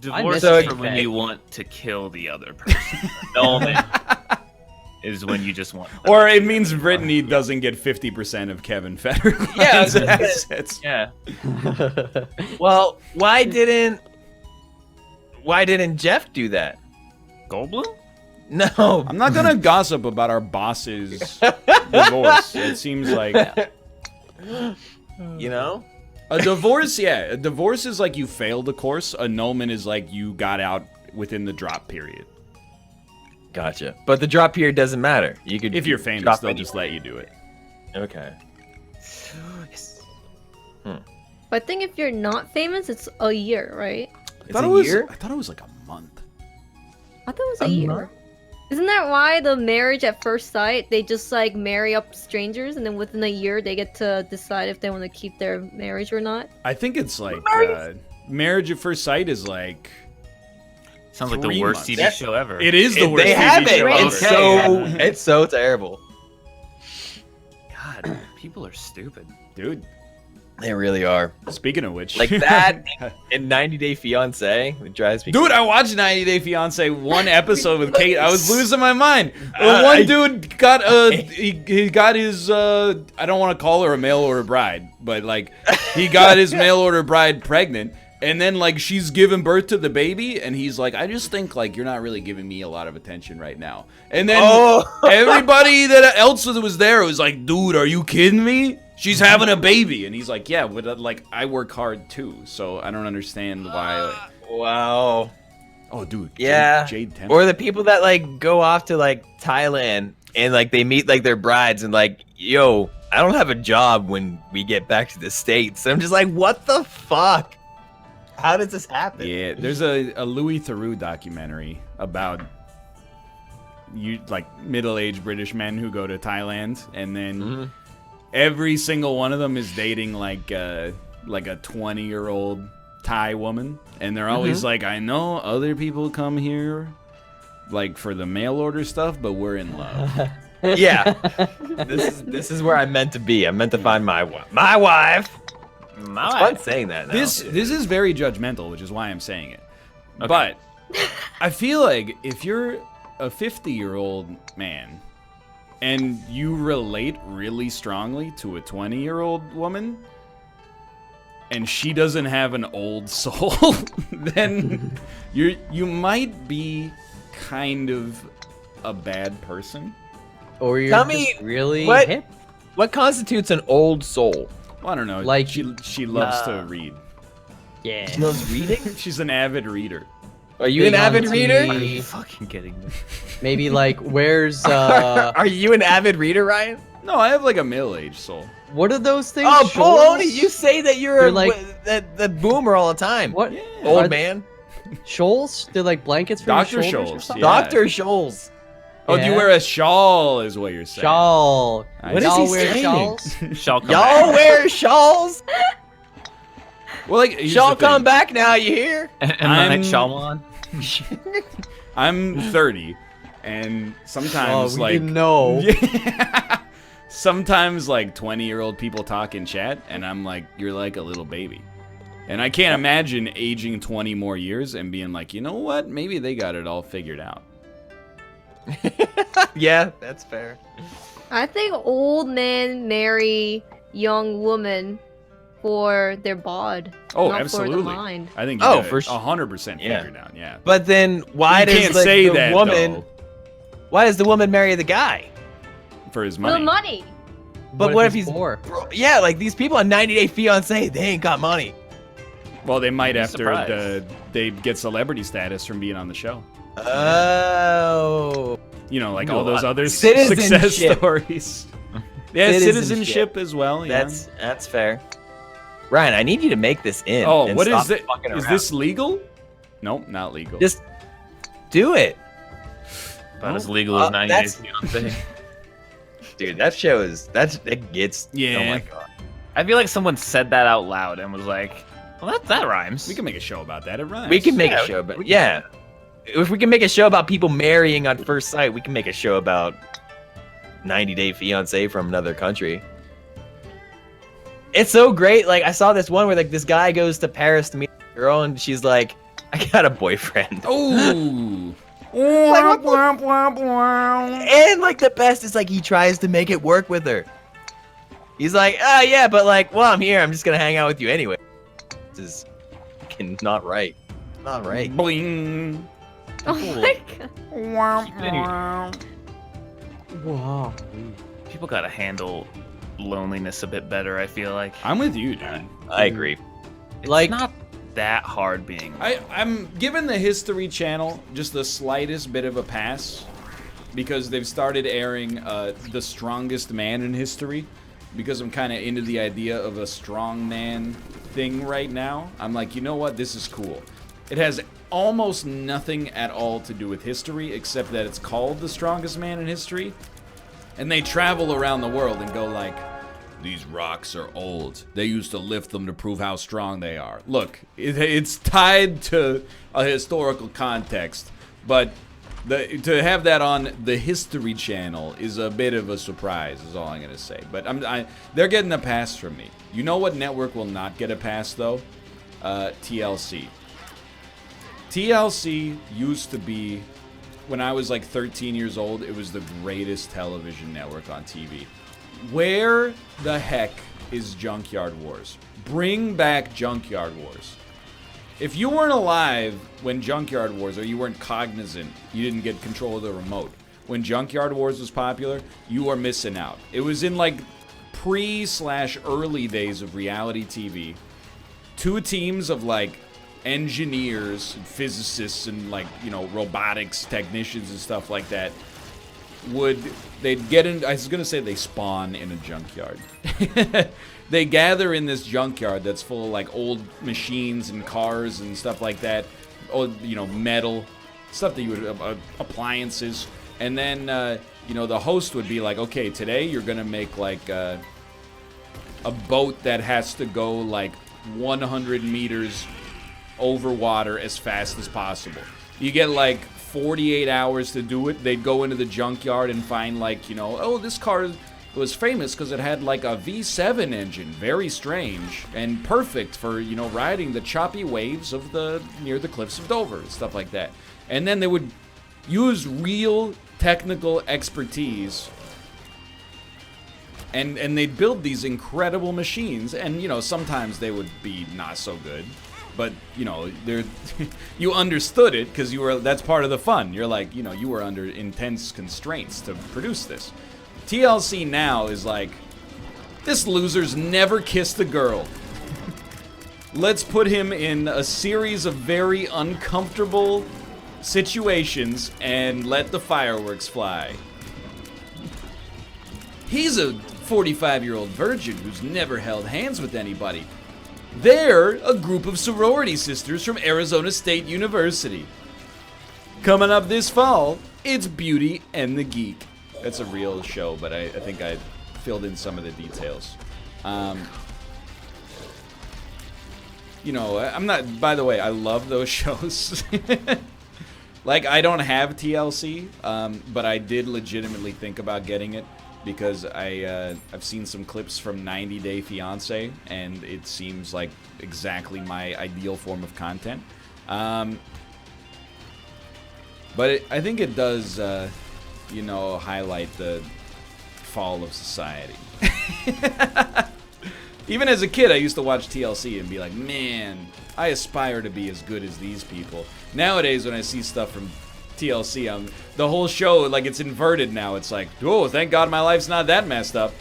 Divorce So is for when you want to kill the other person. Annulment is when you just want. Or it means Brittany doesn't get 50% of Kevin Federline's assets. Yeah. Well, why didn't Jeff do that? Goldblum? No. I'm not gonna gossip about our boss's divorce. It seems like You know? a divorce. Yeah, a divorce is like you failed a course. Annulment is like you got out within the drop period. Gotcha. But the drop period doesn't matter. You could If you're famous, drop they'll anywhere. just let you do it. Okay. I think if you're not famous, it's a year, right? It's a year? I thought it was like a month. I thought it was A a year. month? Isn't that why the marriage at first sight, they just like marry up strangers and then within a year they get to decide if they want to keep their marriage or not? I think it's like Marriage at First Sight is like. Sounds like the 3 worst months. TV show ever. It is the worst They TV have it. show It's ever. it's so terrible. God, people are stupid. Dude. They really are. Speaking of which, Like that in 90 Day Fiancé, it drives me. Dude, I watched 90 Day Fiance one episode with Kate. I was losing my mind. I- Dude got he got his I don't want to call her a mail order bride, but like he got his mail order bride pregnant, and then like she's giving birth to the baby, and he's like, I just think like you're not really giving me a lot of attention right now. And then everybody that else was there was like, dude, are you kidding me? She's having a baby, and he's like, yeah, but like I work hard too, so I don't understand why. Like, Wow. oh, dude, Yeah. Jade Temple. Or the people that like go off to like Thailand and like they meet like their brides and like, yo, I don't have a job when we get back to the States. I'm just like, what the fuck? How does this happen? Yeah, there's a Louis Theroux documentary about middle-aged British men who go to Thailand, and then every single one of them is dating like a 20-year-old Thai woman, and they're always like, I know other people come here like for the mail order stuff, but we're in love. Yeah. This is where I'm meant to be. I'm meant to find my wife. My wife. It's fun saying that now. This is very judgmental, which is why I'm saying it. But I feel like if you're a 50-year-old man and you relate really strongly to a 20-year-old woman and she doesn't have an old soul, then you might be kind of a bad person. Or you're Tell just me really what- hip. What constitutes an old soul? Well, I don't know. Like- she loves to read. Yeah. She loves reading? She's an avid reader. Are you an Big on avid reader? Are TV. you fucking kidding me? Maybe like where's Are you an avid reader, Ryan? No, I have like a middle-aged soul. what are those things? Oh, Shoals? baloney! You say that you're They're a like- that boomer all the time. What? Old Are- man? Shoals? They're like blankets for Dr. your shoulders or Scholes, something? yeah. Dr. Scholes. Oh, do you Yeah. wear a shawl is what you're saying. Shawl. I What is Y'all he wear saying? shawls? Shall come Y'all back. wear shawls? Well, like, here's Shawl the thing. come back now, you hear? And I'm- like Shyamalan. I'm 30, and Oh, sometimes we like didn't know. sometimes like 20-year-old people talk in chat, and I'm like, you're like a little baby. And I can't imagine aging 20 more years and being like, you know what? Maybe they got it all figured out. Yeah, that's fair. I think old men marry young women for their bod, Oh, not for absolutely. the mind. I think you Oh, got for it sure. 100% Yeah. figured out. Yeah. But then why you does can't like, say the that woman though, why does the woman marry the guy? for his For money. the money. But what if he's poor? bro, yeah, like these people on 90 Day Fiancé, they ain't got money. Well, they might I'm after surprised. they get celebrity status from being on the show. Oh. You know, like Do all a those lot. other success Citizenship. stories. Yeah, citizenship as well. Yeah. That's fair. Ryan, I need you to make this in. Oh, and what is stop it? fucking Is around. this legal? Nope, not legal. Just do it. About as legal as 90 that's- Days Fiancé. Dude, that show is it gets Yeah. Oh my god. I feel like someone said that out loud and was like, well, that rhymes. we can make a show about that. It rhymes. We can make Yeah, a show about yeah. If we can make a show about people marrying on first sight, we can make a show about 90 Day Fiancé from another country. It's so great. Like I saw this one where like this guy goes to Paris to meet a girl and she's like, I got a boyfriend. Ooh. And like the best is like he tries to make it work with her. He's like, yeah, but like, well, I'm here. I'm just gonna hang out with you anyway. This is fucking not right. Not right. Bling. Oh my god. Wow. People gotta handle loneliness a bit better, I feel like. I'm with you, dude. I agree. It's Like- not that hard being. I'm giving the History Channel just the slightest bit of a pass because they've started airing The Strongest Man in History because I'm kind of into the idea of a strong man thing right now. I'm like, you know what? This is cool. It has almost nothing at all to do with history except that it's called The Strongest Man in History. And they travel around the world and go like, these rocks are old. They used to lift them to prove how strong they are. Look, it's tied to a historical context, but to have that on the History Channel is a bit of a surprise, is all I'm going to say. But they're getting a pass from me. You know what network will not get a pass, though? TLC. TLC used to be, when I was like 13 years old, it was the greatest television network on TV. Where the heck is Junkyard Wars? Bring back Junkyard Wars. If you weren't alive when Junkyard Wars, or you weren't cognizant, you didn't get control of the remote, when Junkyard Wars was popular, you are missing out. It was in like pre/early days of reality TV. Two teams of like engineers, and physicists, and like, you know, robotics technicians and stuff like that they'd get in, I was gonna say they spawn in a junkyard. They gather in this junkyard that's full of like old machines and cars and stuff like that. Old, you know, metal, stuff that you would, appliances. And then, you know, the host would be like, okay, today you're gonna make like a boat that has to go like 100 meters over water as fast as possible. You get like 48 hours to do it. They'd go into the junkyard and find like, you know, oh, this car was famous because it had like a V7 engine, very strange and perfect for, you know, riding the choppy waves of near the cliffs of Dover and stuff like that. And then they would use real technical expertise and they'd build these incredible machines, and you know, sometimes they would be not so good. But, you know, you understood it because that's part of the fun. You're like, you know, you were under intense constraints to produce this. TLC now is like, this loser's never kissed a girl. Let's put him in a series of very uncomfortable situations and let the fireworks fly. He's a 45-year-old virgin who's never held hands with anybody. They're a group of sorority sisters from Arizona State University. Coming up this fall, it's Beauty and the Geek. That's a real show, but I think I filled in some of the details. You know, I'm not, by the way, I love those shows. Like, I don't have TLC, but I did legitimately think about getting it because I've sseen some clips from 90 Day Fiancé, and it seems like exactly my ideal form of content. But I think it does, you know, highlight the fall of society. Even as a kid, I used to watch TLC and be like, man, I aspire to be as good as these people. Nowadays, when I see stuff from TLC, the whole show, like, it's inverted now. It's like, oh, thank God my life's not that messed up.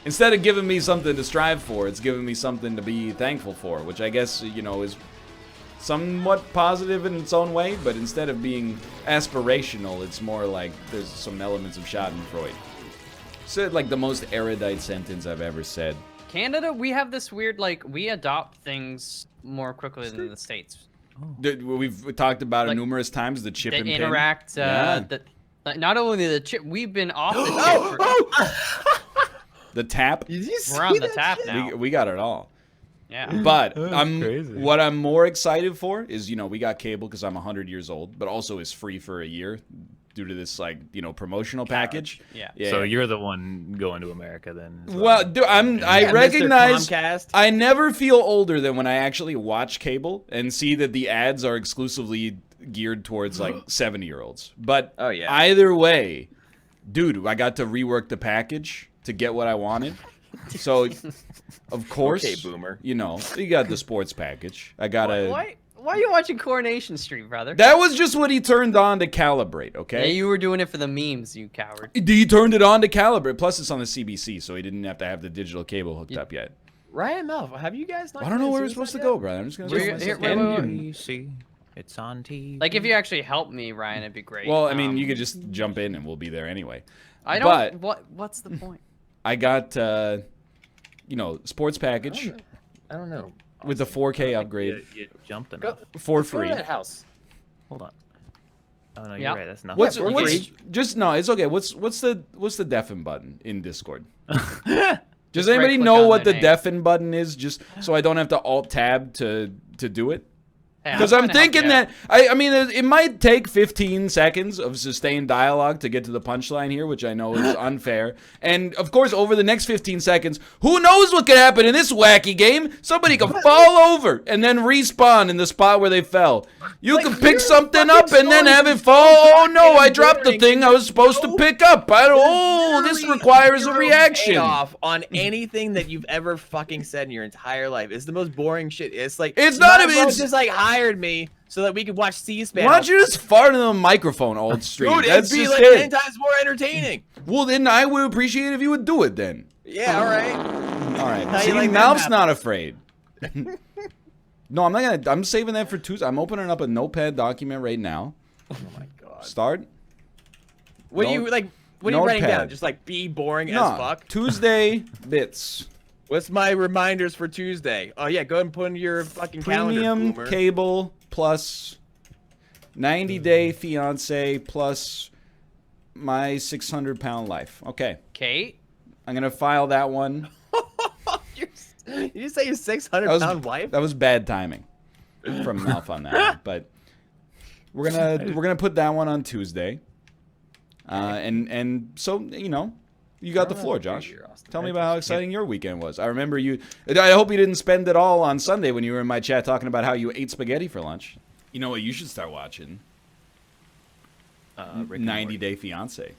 Instead of giving me something to strive for, it's giving me something to be thankful for, which I guess, you know, is somewhat positive in its own way, but instead of being aspirational, it's more like there's some elements of Schadenfreude. Said like the most erudite sentence I've ever said. Canada, we have this weird, like, we adopt things more quickly than the States. We've talked about it Like, numerous times, the chip They and pin. interact, Yeah. like, not only the chip, we've been off the chip. The tap. We're on the tap now. We got it all. Yeah. But crazy. what I'm more excited for is, you know, we got cable because I'm 100 years old, but also it's free for a year due to this like promotional package. Yeah. So you're the one going to America then. as Well, dude, I Yeah, Mr. recognize. Comcast. I never feel older than when I actually watch cable and see that the ads are exclusively geared towards like 70-year-olds. But Oh, yeah. either way, dude, I got to rework the package to get what I wanted. So, of course, Okay, boomer. you got the sports package. I got a. Why are you watching Coronation Street, brother? That was just what he turned on to calibrate, Yeah, okay? you were doing it for the memes, you coward. He turned it on to calibrate. Plus, it's on the CBC, so he didn't have to have the digital cable hooked up yet. Ryan Melf, have you guys not I don't know committed where we're supposed to suicide go, yet? brother. I'm just gonna. We're- say here- myself. wait. NBC. It's on TV. Like, if you actually help me, Ryan, it'd be great. Well, I mean, you could just jump in and we'll be there anyway. I but- don't. What's the point? I got, sports package I don't know. with the 4K upgrade You jumped enough. Go, for Go to free. that house. Hold on. Oh no, Yeah. you're right. That's nothing. What's for what's free. just no? It's okay. What's the deafen button in Discord? Does Just anybody right-click know on what the their name. deafen button is? Just so I don't have to alt tab to do it. Hey, Because trying I'm to help thinking you out. that I mean it might take 15 seconds of sustained dialogue to get to the punchline here, which I know is unfair. And of course, over the next 15 seconds, who knows what could happen in this wacky game? Somebody could fall over and then respawn in the spot where they fell. You Like, can pick your something fucking up and then story have is it fall. Oh no, I goddamn dropped the boring. thing I was supposed to No- pick up. Oh, this Literally requires a zero reaction. payoff on anything that you've ever fucking said in your entire life. It's the most boring shit. It's like It's you not might even- as well it's- just like hired me so that we could watch C-SPAN. Why don't you just fart in the microphone all stream? Dude, That's it'd be just like it. 10 times more entertaining. Well, then I would appreciate it if you would do it then. Yeah, all right. All right. How you See, like that Malf's map? not afraid. No, I'm not gonna. I'm saving that for Tuesday. I'm opening up a notepad document right now. Oh my god. Start. What do No- you like? What are you writing notepad. down? Just like be boring No, as fuck. Tuesday bits. What's my reminders for Tuesday? Oh yeah, go ahead and put in your fucking calendar. Premium Boomer. cable plus 90-day fiance plus my 600-pound life. Okay, Kate? I'm gonna file that one. Did you say your 600 That was pound wife? That was bad timing from Malf on that one, but we're gonna put that one on Tuesday. And so you got the floor, Josh. Tell me about how exciting your weekend was. I remember you. I hope you didn't spend it all on Sunday when you were in my chat talking about how you ate spaghetti for lunch. You know what? You should start watching Rick and 90 Morty. Day Fiance.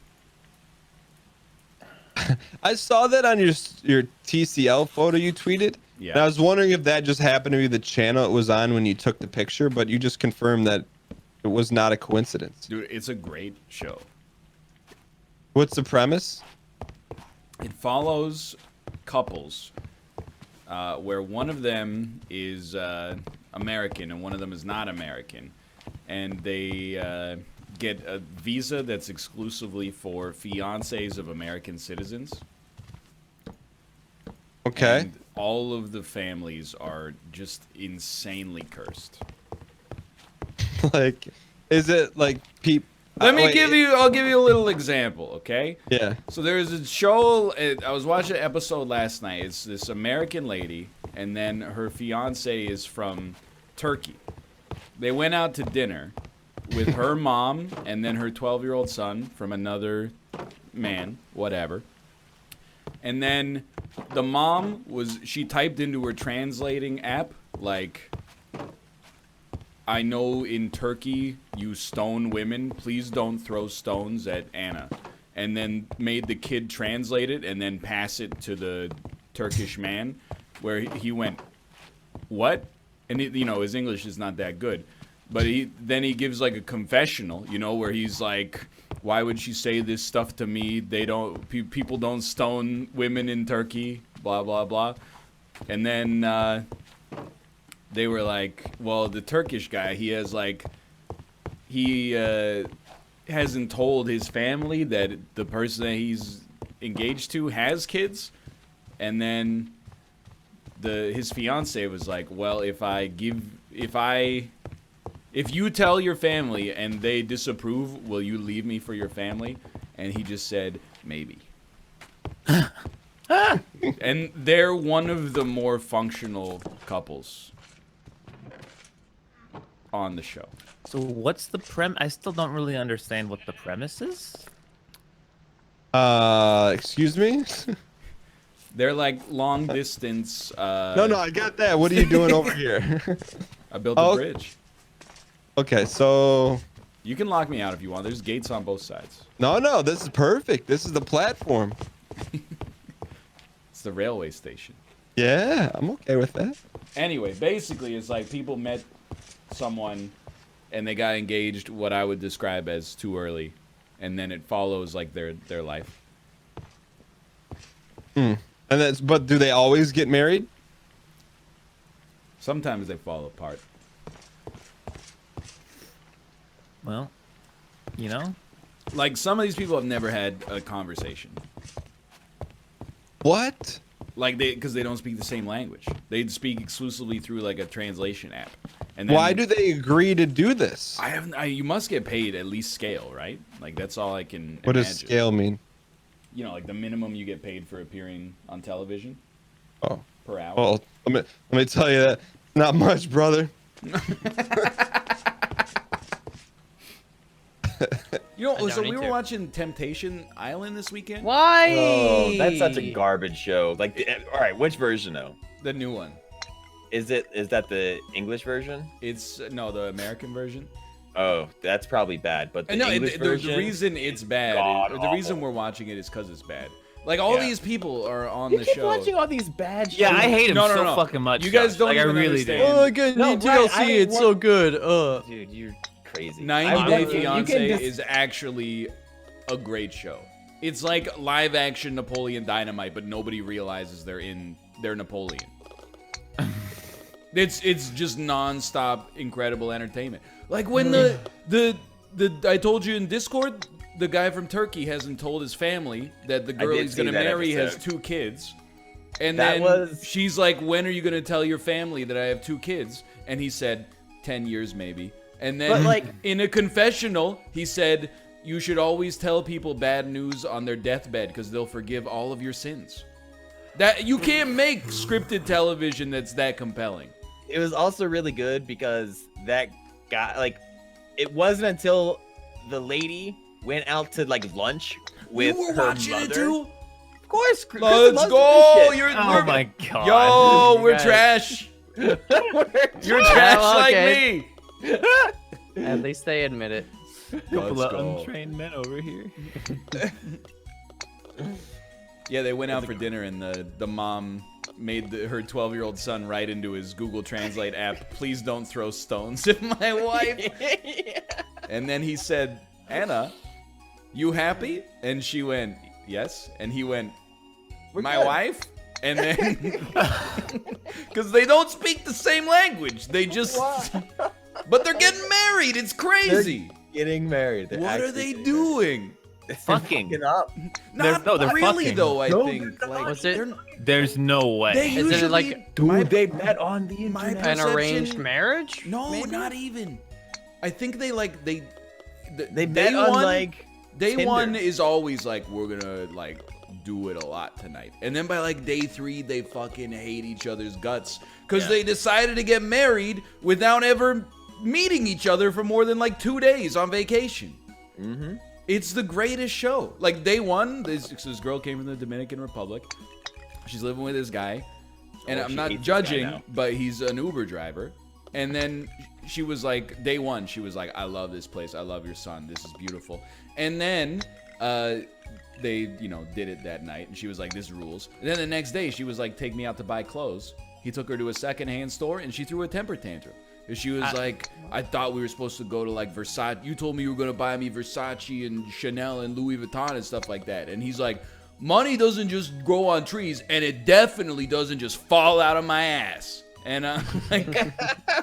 I saw that on your TCL photo you tweeted. Yeah. And I was wondering if that just happened to be the channel it was on when you took the picture, but you just confirmed that it was not a coincidence. Dude, it's a great show. What's the premise? It follows couples where one of them is American and one of them is not American. And they get a visa that's exclusively for fiancés of American citizens. Okay. And all of the families are just insanely cursed. Like, is it like peep? I'll give you a little example, okay? Yeah. So there's a show. I was watching an episode last night. It's this American lady, and then her fiance is from Turkey. They went out to dinner with her mom and then her 12-year-old son from another man, whatever. And then the mom she typed into her translating app like, I know in Turkey you stone women. Please don't throw stones at Anna. And then made the kid translate it and then pass it to the Turkish man, where he went, what? And his English is not that good, but then he gives like a confessional, where he's like, why would she say this stuff to me? People don't stone women in Turkey, blah blah blah. And then they were like, well, the Turkish guy, he hasn't told his family that the person that he's engaged to has kids. And then his fiance was like, well, if you tell your family and they disapprove, will you leave me for your family? And he just said, maybe. And they're one of the more functional couples. on the show. So what's the I still don't really understand what the premise is. Excuse me? They're like long distance. No, I got that. What are you doing over here? I built a bridge. Okay, so... You can lock me out if you want. There's gates on both sides. No, this is perfect. This is the platform. It's the railway station. Yeah, I'm okay with that. Anyway, basically, it's like people met someone and they got engaged, what I would describe as too early, and then it follows like their life. And but do they always get married? Sometimes they fall apart. Well, you know, Like some of these people have never had a conversation. What? Like because they don't speak the same language. They speak exclusively through like a translation app. And then, Why do they agree to do this? you must get paid at least scale, right? Like that's all I can What does imagine. scale mean? You know, like the minimum you get paid for appearing on television Oh, per hour. well, let me tell you that. Not much, brother. You know, I so don't we need were to. watching Temptation Island this weekend. Why? Oh, that's such a garbage show. Like, all right, which version though? The new one. Is that the English version? It's no, the American version. Oh, that's probably bad. But the No, English version, the reason it's bad, God or the reason awful. we're watching it is because it's bad. Like all Yeah. these people are on you the keep show. watching all these bad shows. yeah, I hate him No, so no. fucking much. You guys Josh. don't like, even I really understand. do. Oh, I get No, new right, DLC. I It's so good. Dude, you're crazy. 90 Day you can Fiance just- is actually a great show. It's like live action Napoleon Dynamite, but nobody realizes they're Napoleon. It's just nonstop incredible entertainment. Like when the I told you in Discord, the guy from Turkey hasn't told his family that the girl did he's see gonna that marry has episode. 2 kids. And That then was- she's like, when are you gonna tell your family that I have 2 kids? And he said, 10 years maybe. And then But, like- in a confessional, he said, you should always tell people bad news on their deathbed because they'll forgive all of your sins. That you can't make scripted television that's that compelling. It was also really good because that guy, like, it wasn't until the lady went out to like lunch with You were her watching mother. it too? Of course, Kristen Let's loves go! this shit. You're, Oh we're- my god. Yo, You we're guys- trash. You're Well, trash like okay. me. At least they admit it. Couple Let's of go. untrained men over here. Yeah, they went out for dinner and the mom made her 12-year-old son write into his Google Translate app, please don't throw stones at my wife. And then he said, Anna, you happy? And she went, yes. And he went, my good." wife? And then, because they don't speak the same language. They just, but they're getting married. It's crazy. Getting married. They're What are actually they getting doing? Fucking. married. Up. Not no, they're really, fucking. though, I No, think. they're Like, Was it- they're- There's no way. They Isn't it usually, like- Dude, they met on the my internet. An perception- arranged marriage? No, maybe? not even. I think they like they They met on like day Tinder. 1 is always like we're gonna like do it a lot tonight, and then by like day 3 they fucking hate each other's guts because they decided to get married without ever meeting each other for more than like 2 days on vacation. Mm-hmm. It's the greatest show. Like day 1, this girl came from the Dominican Republic. She's living with this guy, and Oh, I'm she not hates this guy judging, now. but he's an Uber driver. And then she was like, day 1, she was like, I love this place. I love your son. This is beautiful. And then they, did it that night, and she was like, this rules. And then the next day, she was like, take me out to buy clothes. He took her to a secondhand store, and she threw a temper tantrum. And she was like, I thought we were supposed to go to like Versace. You told me you were going to buy me Versace and Chanel and Louis Vuitton and stuff like that. And he's like, money doesn't just grow on trees, and it definitely doesn't just fall out of my ass. And like,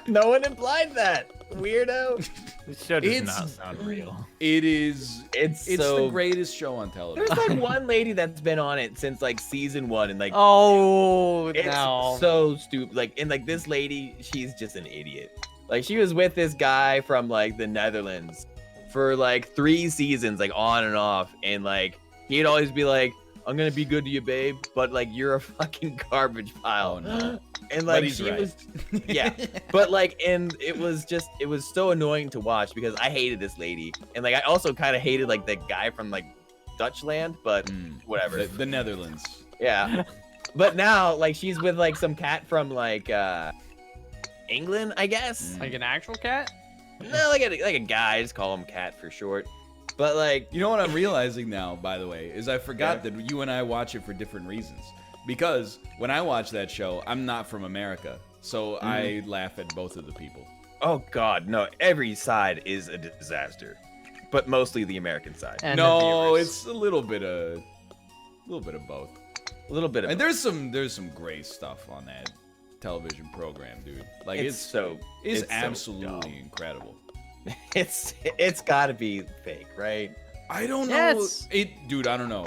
No one implied that. Weirdo. This show does It's- not sound real. it is, It's it's so the greatest show on television. There's like one lady that's been on it since like season 1 and like Oh, it's no. so stupid. Like and like this lady, she's just an idiot. Like she was with this guy from like the Netherlands for like 3 seasons, like on and off, and like he'd always be like, I'm gonna be good to you, babe, but like you're a fucking garbage pile. Oh, no. And But like he's she right. was, yeah. But like, and it was so annoying to watch because I hated this lady, and like I also kind of hated like the guy from like Dutchland, but whatever. The Netherlands. Yeah. But now like she's with like some cat from like England, I guess. Like an actual cat? No, like a guy. Just call him Cat for short. But like, You know what I'm realizing now, by the way, is I forgot that you and I watch it for different reasons. Because when I watch that show, I'm not from America, so I laugh at both of the people. oh god, no! Every side is a disaster, but mostly the American side. And the No, viewers. it's a little bit of both. A little bit of. And there's some great stuff on that television program, dude. Like it's so it's so absolutely dumb. incredible. It's got to be fake, right? I don't know. Yes. Dude, I don't know.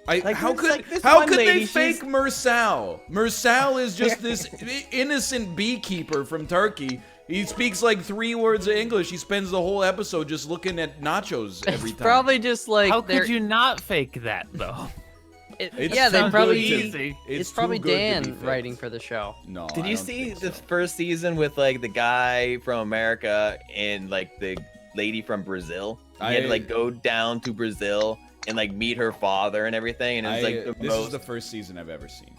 Like, How there's, could like, this how one could they lady, fake she's- Mursal? Mursal is just this innocent beekeeper from Turkey. He speaks like 3 words of English. He spends the whole episode just looking at nachos every It's time. probably just like How they're- could you not fake that though? It's yeah, they too probably good to- it's too probably good to be Dan faked. writing for the show. No. Did I you don't see think the so. first season with like the guy from America and like the lady from Brazil? He had to like go down to Brazil and like meet her father and everything, and it was like the this most. is the first season I've ever seen.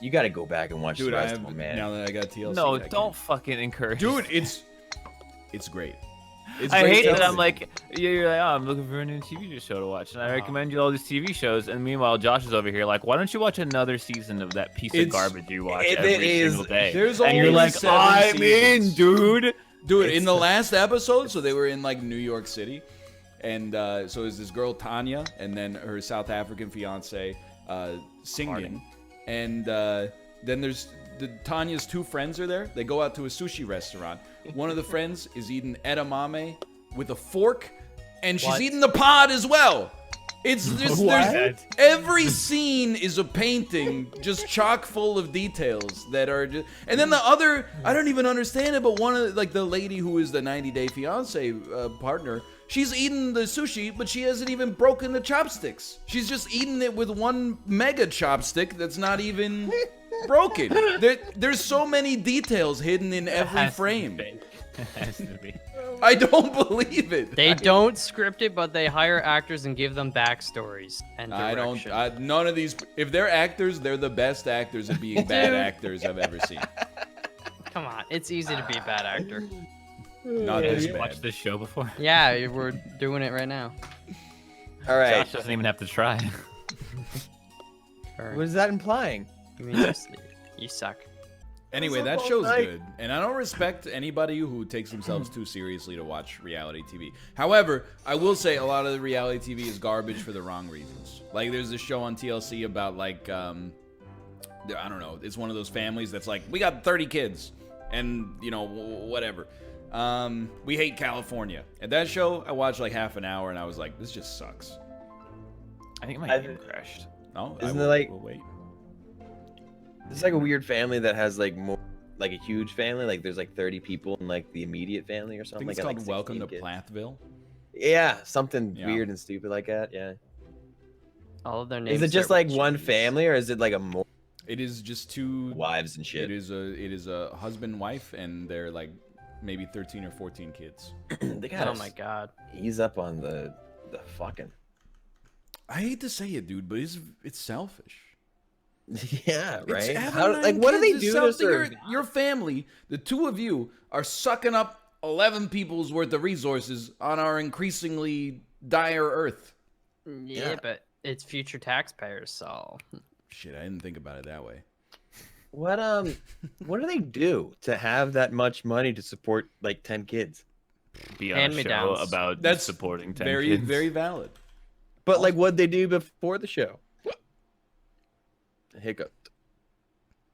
You got to go back and watch Dude, the I rest have, of them, man. now that I got TLC. No, I don't can't. fucking encourage. Dude, it's great. It's I great hate that television. I'm like, you're like, oh, I'm looking for a new TV show to watch, and I recommend you all these TV shows, and meanwhile, Josh is over here like, why don't you watch another season of that piece of It's- garbage you watch it every is- single day? There's and you're only like, 7 I'm in, seasons. dude. Dude, in the last episode, so they were in like New York City, and so is this girl Tanya, and then her South African fiance singing, and then there's Tanya's 2 friends are there. They go out to a sushi restaurant. One of the friends is eating edamame with a fork, and she's What? eating the pod as well. It's just there's, What? every scene is a painting, just chock full of details that are just. And then the other, I don't even understand it, but one of like the lady who is the 90-day fiance partner, she's eating the sushi, but she hasn't even broken the chopsticks. She's just eating it with one mega chopstick that's not even broken. There's so many details hidden in every Has to be frame. fake. It has to be. I don't believe it. They don't script it, but they hire actors and give them backstories and I direction. don't. None of these. If they're actors, they're the best actors at being bad Dude. actors I've ever seen. Come on, it's easy to be a bad actor. Not Have this you watched bad. this show before? Yeah, we're doing it right now. All right, Josh doesn't even have to try. Or, what is that implying? you mean you suck. Anyway, that all show's night. good, and I don't respect anybody who takes themselves too seriously to watch reality TV. However, I will say a lot of the reality TV is garbage for the wrong reasons. Like, there's this show on TLC about like, I don't know, it's one of those families that's like, we got 30 kids, and you know, whatever. We hate California. At that show, I watched like half an hour, and I was like, this just sucks. I think my game crashed. No, Isn't it like- we'll wait. It's like a weird family that has like more, like a huge family. Like there's like 30 people in like the immediate family or I something. think it's like, called got, like, Welcome to 16 kids. Plathville. Yeah, something Yeah. weird and stupid like that. Yeah. All of their names. Is it just start like with one G's. family, or is it like a more It is just 2 wives and shit? It is a husband wife, and they're like maybe 13 or 14 kids. They gotta Oh my god. ease up on the fucking. I hate to say it, dude, but it's selfish. Yeah, It's right. having How, 9 like, what do they kids do is to something serve? your family, the 2 of you, are sucking up 11 people's worth of resources on our increasingly dire Earth. Yeah, but it's future taxpayers, so Shit, I didn't think about it that way. What what do they do to have that much money to support like 10 kids? Be on a show Hand-me-downs. about That's supporting 10 very, kids. very valid. But like, what'd they do before the show? Hiccup.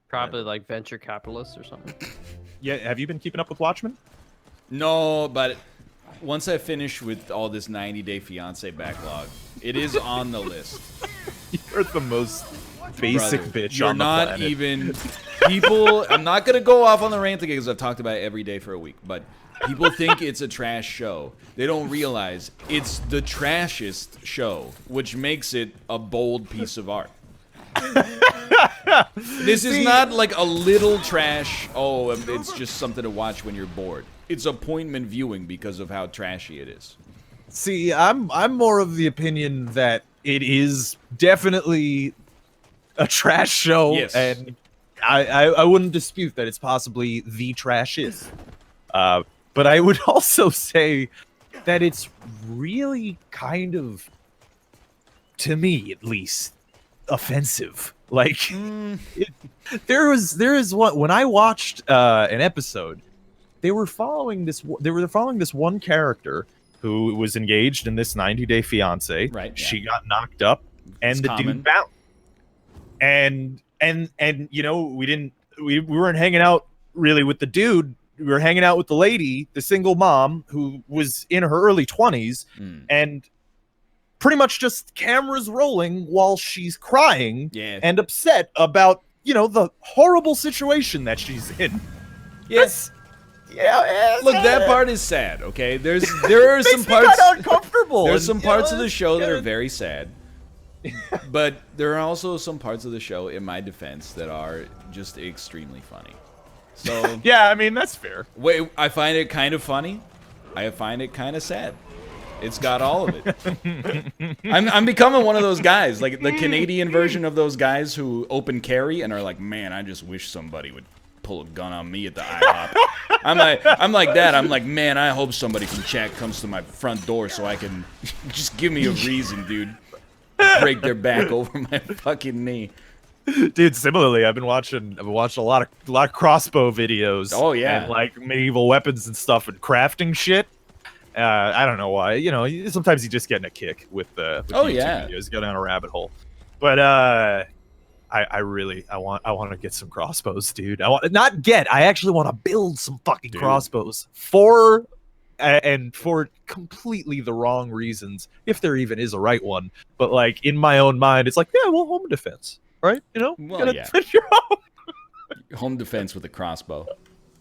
probably like venture capitalists or something. Yeah, have you been keeping up with Watchmen? No, but once I finish with all this 90-day fiance backlog, it is on the list. You're the most basic Brother, bitch you're on the not planet. even people. I'm not gonna go off on the rant again because I've talked about it every day for a week. But People think it's a trash show. They don't realize it's the trashiest show, which makes it a bold piece of art. This is not like a little trash, oh, it's just something to watch when you're bored. It's appointment viewing because of how trashy it is. See, I'm more of the opinion that it is definitely a trash show, Yes. and I wouldn't dispute that it's possibly the trashiest. But I would also say that it's really kind of, to me at least, offensive. Like, there is one when I watched an episode, they were following this one character who was engaged in this 90-day fiance. Right. Yeah. She got knocked up, and It's the common. dude bounced. And you know, we weren't hanging out really with the dude. We were hanging out with the lady, the single mom who was in her early 20s, and pretty much just cameras rolling while she's crying and upset about, you know, the horrible situation that she's in. Yes. Yeah. Look, that part is sad, okay? There are some parts kind of uncomfortable. There's and, some you parts know, of the it's show that are kinda- very sad. But there are also some parts of the show, in my defense, that are just extremely funny. So Yeah, I mean, that's fair. wait, I find it kind of funny. I find it kind of sad. It's got all of it. I'm becoming one of those guys, like the Canadian version of those guys who open carry and are like, man, I just wish somebody would pull a gun on me at the IHOP. I'm like that. I'm like, man, I hope somebody from chat comes to my front door so I can just give me a reason, dude. Break their back over my fucking knee. Dude, similarly, I've watched a lot of crossbow videos. Oh, yeah. and like medieval weapons and stuff and crafting shit. I don't know why. You know, sometimes you just get in a kick with the YouTube videos, go down a rabbit hole. But I want to get some crossbows, dude. I actually want to build some fucking crossbows for completely the wrong reasons, if there even is a right one. But like in my own mind, it's like, yeah, well, home defense, right? You know, Well, gotta yeah. defend your home. Home defense with a crossbow.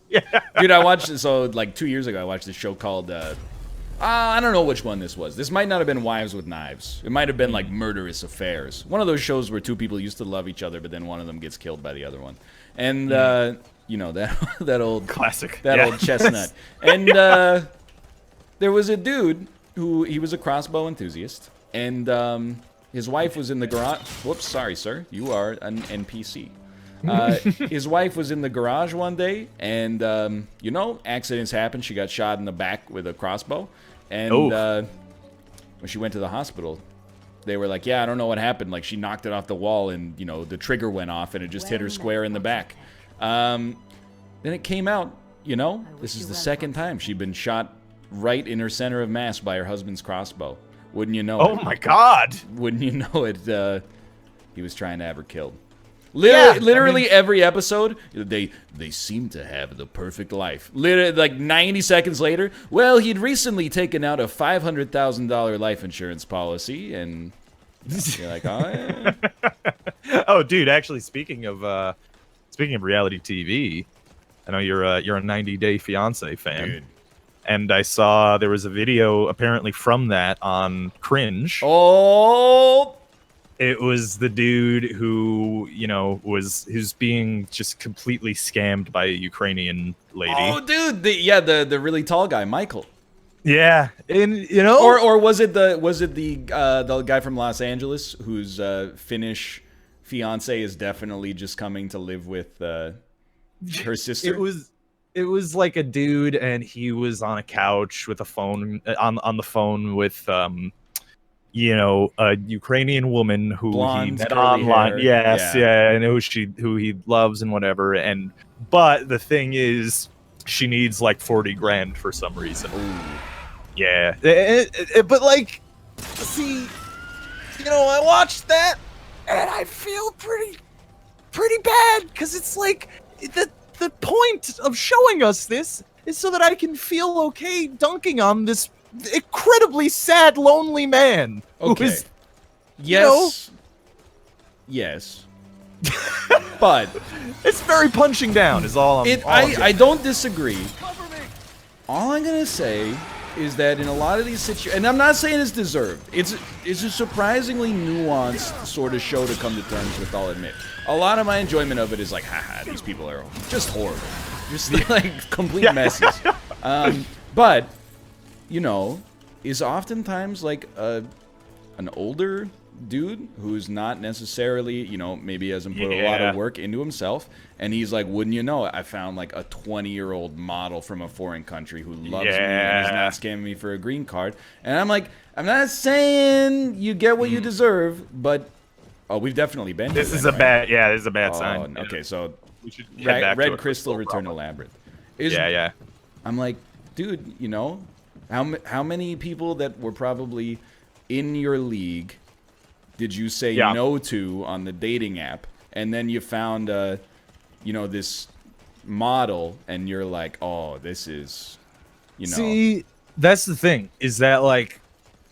Yeah, dude, I watched like 2 years ago. I watched this show called I don't know which one this was. This might not have been Wives with Knives. It might have been like Murderous Affairs. One of those shows where two people used to love each other, but then one of them gets killed by the other one. And you know that old classic, old chestnut. And there was a dude who he was a crossbow enthusiast, and his wife was in the garage. Whoops, sorry, sir. You are an NPC. His wife was in the garage one day, and you know, accidents happen. She got shot in the back with a crossbow, and when she went to the hospital, they were like, "Yeah, I don't know what happened. Like, she knocked it off the wall, and you know, the trigger went off, and it just hit her square in the back." Then it came out, you know, this is the second time she'd been shot right in her center of mass by her husband's crossbow. Wouldn't you know it? Oh my god! Wouldn't you know it? He was trying to have her killed. Literally every episode, they seem to have the perfect life. Literally, like 90 seconds later, well, he'd recently taken out a $500,000 life insurance policy, and you're like, oh, yeah. Oh, dude, actually, speaking of reality TV, I know you're a 90-Day Fiancé fan. Dude. And I saw there was a video apparently from that on Cringe. Oh, it was the dude who, you know, who's being just completely scammed by a Ukrainian lady. Oh, dude, the really tall guy, Michael. Yeah, and you know, or was it the guy from Los Angeles whose Finnish fiance is definitely just coming to live with her sister? It was like a dude, and he was on a couch with a phone on the phone with you know, a Ukrainian woman who Blonde, he met curly online. hair. Yes, Yeah. and who he loves and whatever. But the thing is, she needs like 40 grand for some reason. Ooh. Yeah, but like, see, you know, I watched that and I feel pretty bad because it's like the point of showing us this is so that I can feel okay dunking on this incredibly sad, lonely man. Okay. Who is, yes. Yes. But it's very punching down. Is all I'm. I don't disagree All I'm gonna say is that in a lot of these situations, and I'm not saying it's deserved. It's a surprisingly nuanced sort of show to come to terms with. I'll admit. A lot of my enjoyment of it is like, haha, these people are just horrible, just like complete messes. But you know, is oftentimes like an older dude who's not necessarily, you know, maybe hasn't put a lot of work into himself, and he's like, wouldn't you know it, I found like a 20-year-old model from a foreign country who loves me and is not scamming me for a green card. And I'm like, I'm not saying you get what you deserve, but we've definitely been This here is then, a right? bad, this is a bad sign. Okay, so We should head back to Red a Crystal Return to Labyrinth. I'm like, dude, you know, how many people that were probably in your league did you say no to on the dating app, and then you found you know, this model, and you're like, oh, this is, you know. See, that's the thing, is that, like,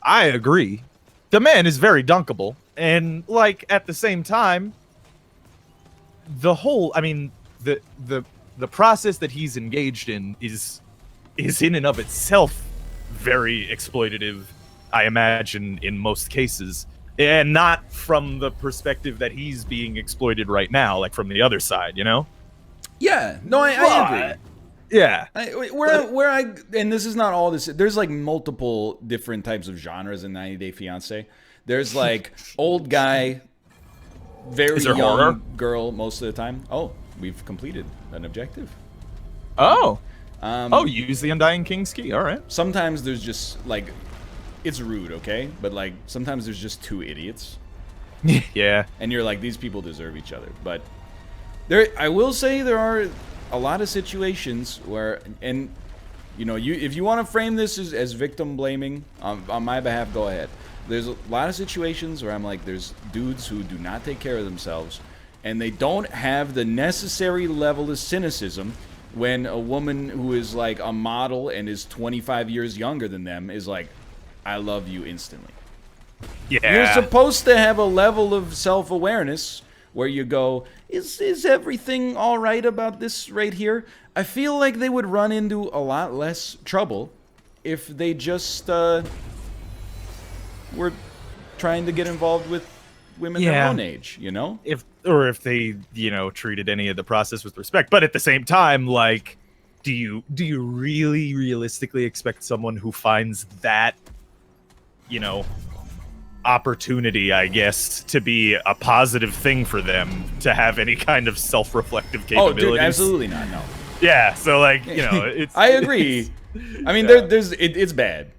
I agree. The man is very dunkable, and, like, at the same time, the whole, I mean, the process that he's engaged in is in and of itself very exploitative, I imagine, in most cases. And not from the perspective that he's being exploited right now, like from the other side, you know? Yeah, no, I agree. Yeah. Where I, and this is not all this, there's like multiple different types of genres in 90 Day Fiancé. There's like old guy, very young horror? girl most of the time. Oh, we've completed an objective. Oh. Use the Undying King's Key. All right. Sometimes there's just like, it's rude, okay? But like, sometimes there's just two idiots. Yeah. And you're like, these people deserve each other. But there, I will say there are a lot of situations where, and you know, if you want to frame this as victim blaming on my behalf, go ahead. There's a lot of situations where I'm like, there's dudes who do not take care of themselves, and they don't have the necessary level of cynicism when a woman who is like a model and is 25 years younger than them is like, I love you instantly. Yeah. You're supposed to have a level of self-awareness where you go, is everything all right about this right here? I feel like they would run into a lot less trouble if they just were trying to get involved with women their own age, you know? If they, you know, treated any of the process with respect. But at the same time, like, do you really realistically expect someone who finds that, you know, opportunity, I guess, to be a positive thing for them to have any kind of self-reflective capabilities? Oh, dude, absolutely not, no. Yeah, so, like, you know, it's... I agree. I mean, it's bad.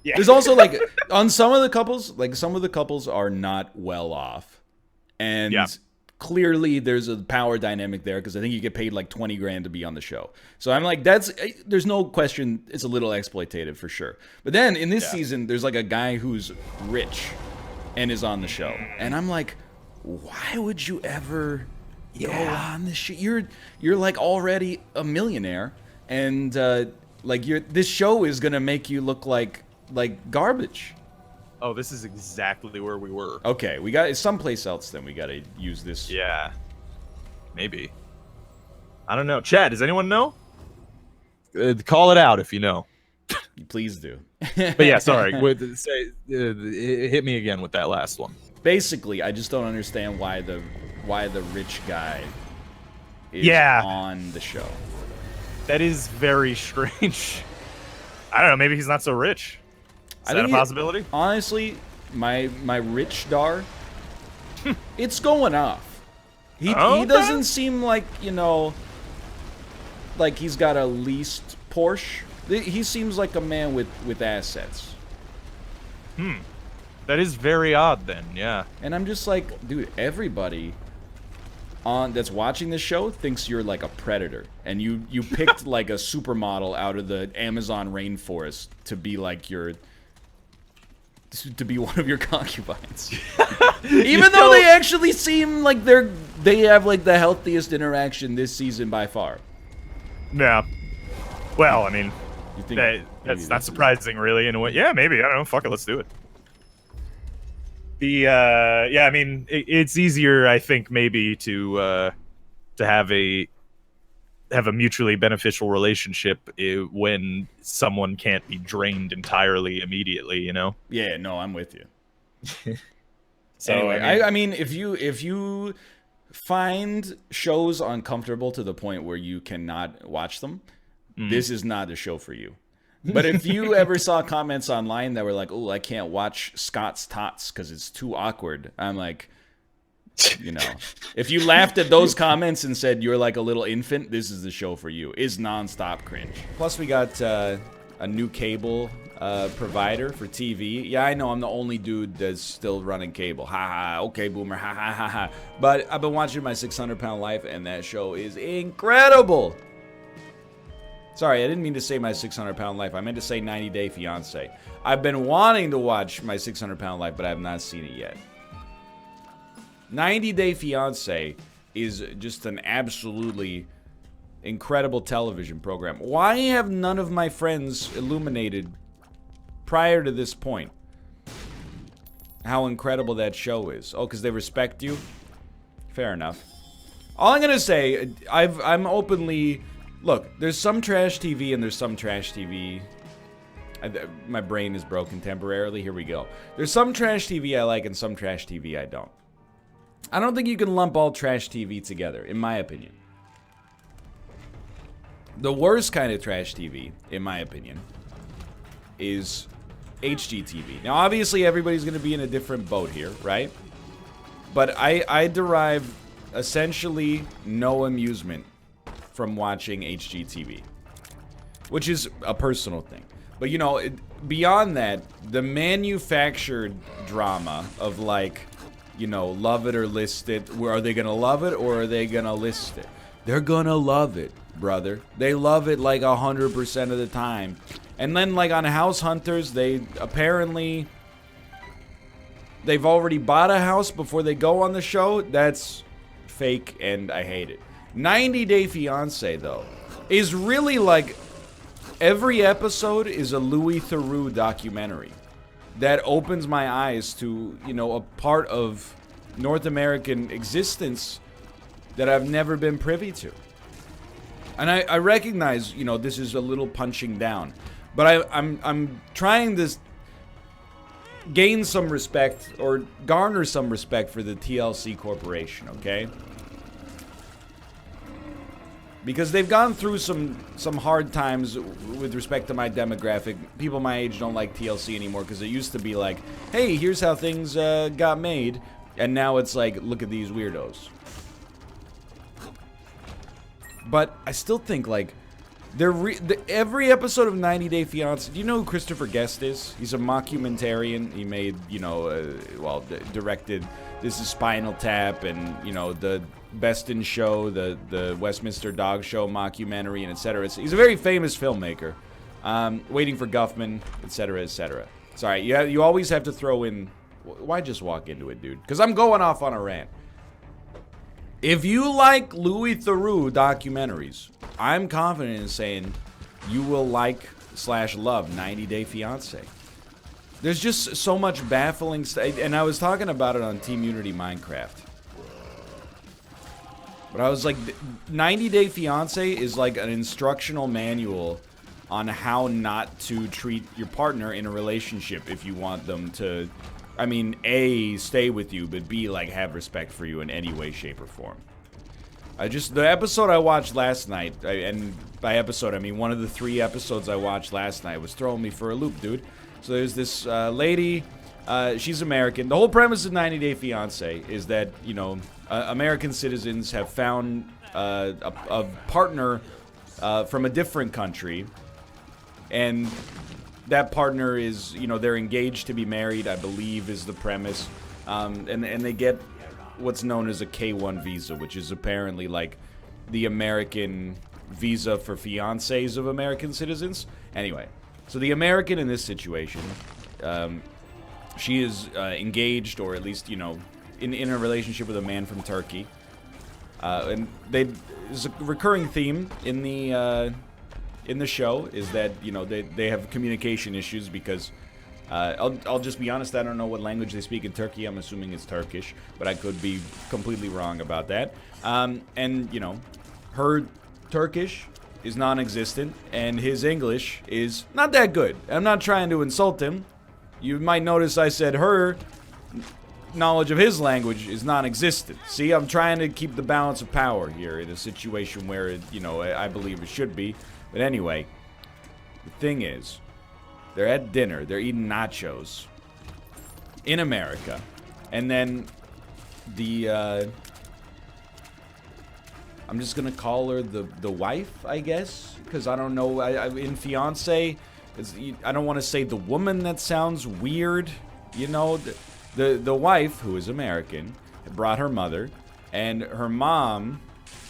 Yeah. There's also, like, on some of the couples, like, some of the couples are not well off. And clearly there's a power dynamic there, because I think you get paid, like, 20 grand to be on the show. So I'm like, there's no question it's a little exploitative for sure. But then in this season, there's, like, a guy who's rich and is on the show. And I'm like, why would you ever go on this shit? You're like already a millionaire, and like this show is gonna make you look like garbage. Oh, this is exactly where we were. Okay, we got someplace else. Then we got to use this. Yeah, maybe. I don't know. Chad, does anyone know? Call it out if you know. Please do. But yeah, sorry. Hit me again with that last one. Basically, I just don't understand why the rich guy is on the show. That is very strange. I don't know. Maybe he's not so rich. Is that a possibility? Honestly, my rich dar, it's going off. He doesn't seem like, you know, like he's got a leased Porsche. He seems like a man with assets. That is very odd then, yeah. And I'm just like, dude, everybody that's watching this show thinks you're like a predator, and you picked like a supermodel out of the Amazon rainforest to be like to be one of your concubines. Even though they actually seem like they have like the healthiest interaction this season by far. Yeah. Well, I mean, you think that's not surprising, really, in a way. Yeah, maybe. I don't know. Fuck it. Let's do it. Yeah, I mean, it's easier, I think, maybe to have a have a mutually beneficial relationship when someone can't be drained entirely immediately, you know? Yeah, no, I'm with you. So Anyway, I mean, if you find shows uncomfortable to the point where you cannot watch them, this is not the show for you. But if you ever saw comments online that were like, "Oh, I can't watch Scott's Tots because it's too awkward," I'm like, you know, if you laughed at those comments and said you're like a little infant, this is the show for you. It's nonstop cringe. Plus, we got a new cable provider for TV. Yeah, I know I'm the only dude that's still running cable. Ha ha. Okay, boomer. Ha ha ha ha. But I've been watching My 600-Pound Life, and that show is incredible. Sorry, I didn't mean to say My 600-Pound Life. I meant to say 90 Day Fiancé. I've been wanting to watch My 600-Pound Life, but I have not seen it yet. 90 Day Fiancé is just an absolutely incredible television program. Why have none of my friends illuminated prior to this point how incredible that show is? Oh, because they respect you? Fair enough. All I'm going to say, I'm openly... Look, there's some trash TV and there's some trash TV. My brain is broken temporarily. Here we go. There's some trash TV I like and some trash TV I don't. I don't think you can lump all trash TV together, in my opinion. The worst kind of trash TV, in my opinion, is HGTV. Now, obviously, everybody's going to be in a different boat here, right? But I derive essentially no amusement from watching HGTV, which is a personal thing. But, you know, beyond that, the manufactured drama of, like, you know, love it or list it. Are they going to love it or are they going to list it? They're going to love it, brother. They love it like 100% of the time. And then, like, on House Hunters, they've already bought a house before they go on the show. That's fake, and I hate it. 90 Day Fiancé, though, is really like every episode is a Louis Theroux documentary that opens my eyes to, you know, a part of North American existence that I've never been privy to. And I recognize, you know, this is a little punching down, but I'm trying to gain some respect or garner some respect for the TLC Corporation, okay? Because they've gone through some hard times with respect to my demographic. People my age don't like TLC anymore because it used to be like, hey, here's how things got made. And now it's like, look at these weirdos. But I still think, like, every episode of 90 Day Fiancé, do you know who Christopher Guest is? He's a mockumentarian. He made, you know, directed This Is Spinal Tap and, you know, the Best in Show, the Westminster Dog Show mockumentary, and etc. He's a very famous filmmaker. Waiting for Guffman, etc., etc. Sorry, you always have to throw in... Why just walk into it, dude? Because I'm going off on a rant. If you like Louis Theroux documentaries, I'm confident in saying you will like/love 90 Day Fiancé. There's just so much baffling stuff, and I was talking about it on Team Unity Minecraft. But I was like, 90 Day Fiancé is like an instructional manual on how not to treat your partner in a relationship if you want them to, I mean, A, stay with you, but B, like, have respect for you in any way, shape, or form. The episode I watched last night, and by episode, I mean one of the 3 episodes I watched last night, was throwing me for a loop, dude. So there's this lady, she's American. The whole premise of 90 Day Fiancé is that, you know, American citizens have found a partner from a different country, and that partner is, you know, they're engaged to be married, I believe is the premise, and they get what's known as a K-1 visa, which is apparently like the American visa for fiancés of American citizens. Anyway, so the American in this situation, she is engaged, or at least, you know, in a relationship with a man from Turkey, and there's a recurring theme in the show is that, you know, they have communication issues because I'll just be honest, I don't know what language they speak in Turkey. I'm assuming it's Turkish, but I could be completely wrong about that. And, you know, her Turkish is non-existent, and his English is not that good. I'm not trying to insult him. You might notice I said her knowledge of his language is non-existent. See, I'm trying to keep the balance of power here in a situation where, it, you know, I believe it should be. But anyway, the thing is, they're at dinner. They're eating nachos in America. And then the, I'm just gonna call her the wife, I guess, because I don't know. In Fiance, I don't want to say the woman. That sounds weird. You know, the wife, who is American, brought her mother, and her mom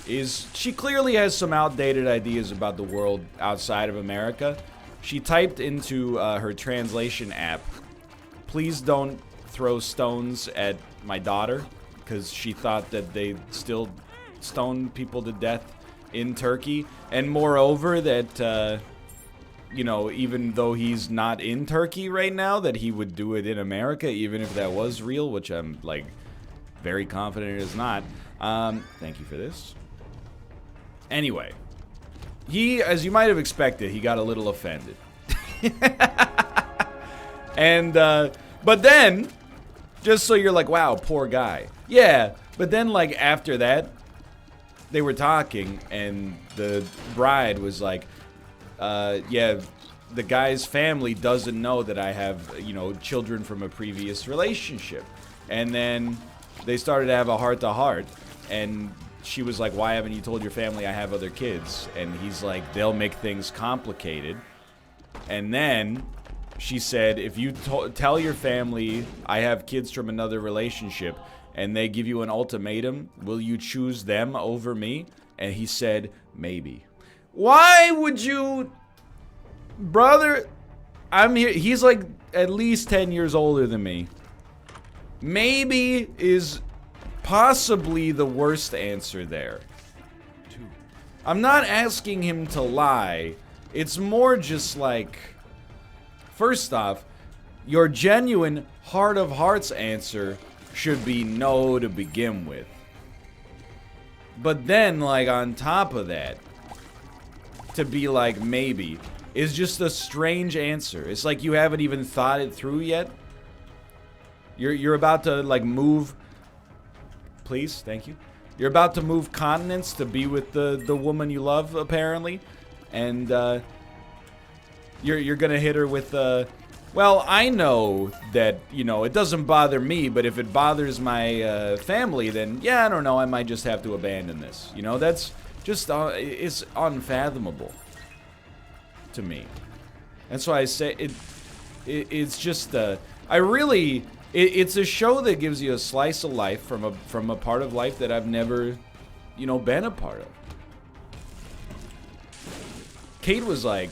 she clearly has some outdated ideas about the world outside of America. She typed into her translation app, "Please don't throw stones at my daughter," because she thought that they still stone people to death in Turkey, and moreover that you know, even though he's not in Turkey right now, that he would do it in America, even if that was real, which I'm like very confident it is not. Thank you for this. Anyway, he, as you might have expected, he got a little offended. And but then, just so you're like, wow, poor guy. Yeah, but then like after that, they were talking, and the bride was like, yeah, the guy's family doesn't know that I have, you know, children from a previous relationship. And then they started to have a heart-to-heart, and she was like, why haven't you told your family I have other kids? And he's like, they'll make things complicated. And then she said, if you tell your family I have kids from another relationship, and they give you an ultimatum, will you choose them over me? And he said, maybe. Why would you... Brother, I'm here. He's like at least 10 years older than me. Maybe is possibly the worst answer there. I'm not asking him to lie. It's more just like... First off, your genuine heart of hearts answer should be no to begin with. But then, like, on top of that, to be like maybe is just a strange answer. It's like you haven't even thought it through yet. You're about to like move. Please, thank you. You're about to move continents to be with the woman you love, apparently, and you're gonna hit her with well, I know that, you know, it doesn't bother me, but if it bothers my family, then yeah, I don't know, I might just have to abandon this. You know, that's just it's unfathomable to me. That's why I say it's just I really it's a show that gives you a slice of life from a part of life that I've never, you know, been a part of. Kate was like,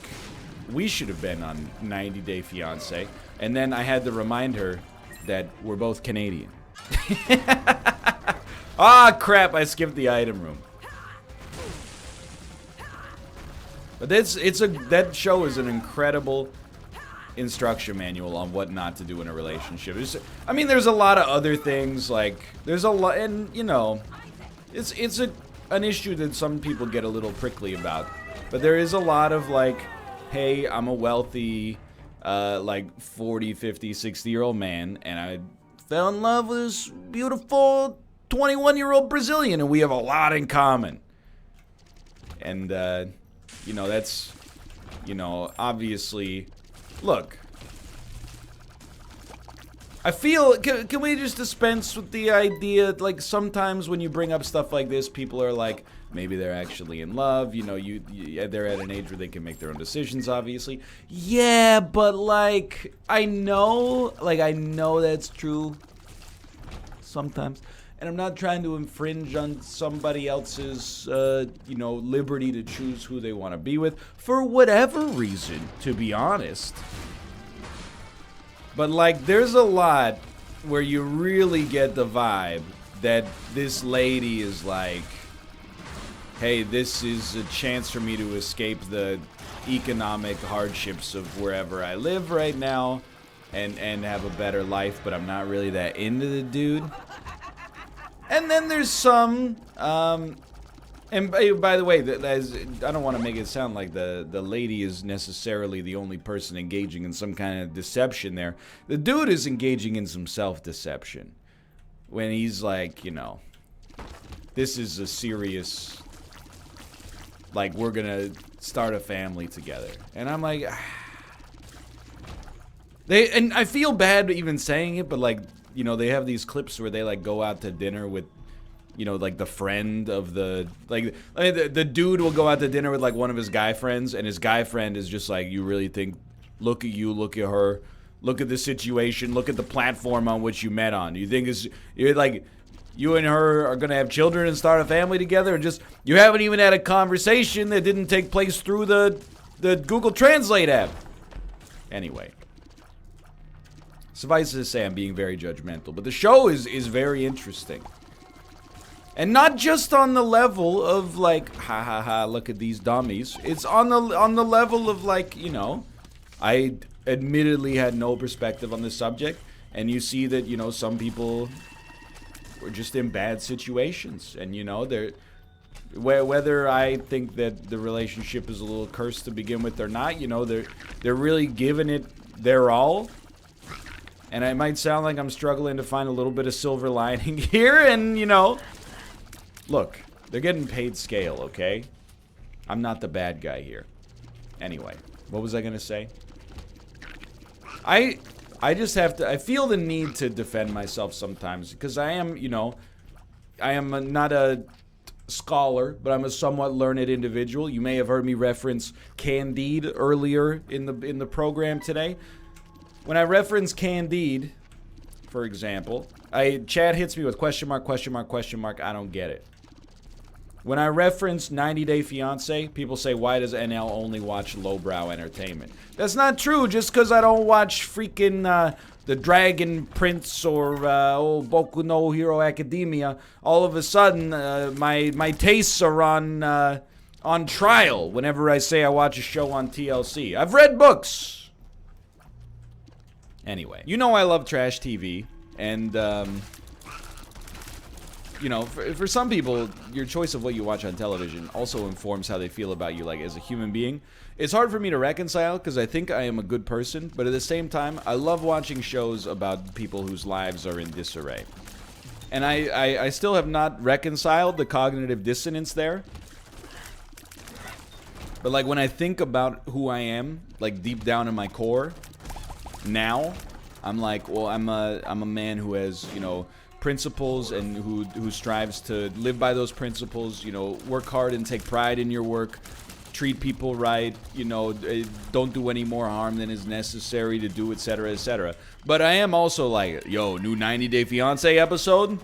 we should have been on 90 Day Fiancé, and then I had to remind her that we're both Canadian. Ah, crap, I skipped the item room. But that show is an incredible instruction manual on what not to do in a relationship. I mean, there's a lot of other things, like, there's a lot, and, you know, it's an issue that some people get a little prickly about. But there is a lot of, like, hey, I'm a wealthy, like, 40, 50, 60-year-old man, and I fell in love with this beautiful 21-year-old Brazilian, and we have a lot in common. And, you know, that's, you know, obviously, look, I feel, can we just dispense with the idea, like, sometimes when you bring up stuff like this, people are like, maybe they're actually in love, you know, they're at an age where they can make their own decisions, obviously. Yeah, but, like, I know that's true sometimes. And I'm not trying to infringe on somebody else's, you know, liberty to choose who they want to be with, for whatever reason, to be honest. But, like, there's a lot where you really get the vibe that this lady is like, hey, this is a chance for me to escape the economic hardships of wherever I live right now and have a better life, but I'm not really that into the dude. And then there's some, And by the way, I don't want to make it sound like the lady is necessarily the only person engaging in some kind of deception there. The dude is engaging in some self-deception. When he's like, you know, this is a serious, like, we're gonna start a family together. And I'm like, and I feel bad even saying it, but like, you know, they have these clips where they like go out to dinner with, you know, like the friend of the, like, the dude will go out to dinner with like one of his guy friends, and his guy friend is just like, you really think, look at you, look at her, look at the situation, look at the platform on which you met on. You think you're like, you and her are gonna have children and start a family together, and just, you haven't even had a conversation that didn't take place through the Google Translate app. Anyway. Suffice to say, I'm being very judgmental, but the show is very interesting. And not just on the level of like, ha ha ha, look at these dummies. It's on the level of like, you know, I admittedly had no perspective on this subject, and you see that, you know, some people were just in bad situations, and you know, they're whether I think that the relationship is a little cursed to begin with or not, you know, they're really giving it their all. And it might sound like I'm struggling to find a little bit of silver lining here, and you know, look, they're getting paid scale, okay? I'm not the bad guy here. Anyway, what was I gonna say? I just have to, I feel the need to defend myself sometimes, because I am, you know, I am not a scholar, but I'm a somewhat learned individual. You may have heard me reference Candide earlier in the program today. When I reference Candide, for example, Chad hits me with question mark, question mark, question mark. I don't get it. When I reference 90 Day Fiancé, people say, why does NL only watch lowbrow entertainment? That's not true. Just because I don't watch freaking the Dragon Prince or Boku no Hero Academia, all of a sudden my tastes are on trial whenever I say I watch a show on TLC. I've read books. Anyway, you know I love trash TV, and you know, for some people, your choice of what you watch on television also informs how they feel about you, like, as a human being. It's hard for me to reconcile, because I think I am a good person, but at the same time, I love watching shows about people whose lives are in disarray. And I still have not reconciled the cognitive dissonance there. But, like, when I think about who I am, like, deep down in my core, now, I'm like, well, I'm a man who has, you know, principles, and who strives to live by those principles, you know, work hard and take pride in your work, treat people right, you know, don't do any more harm than is necessary to do, etc., etc. But I am also like, yo, new 90 Day Fiancé episode?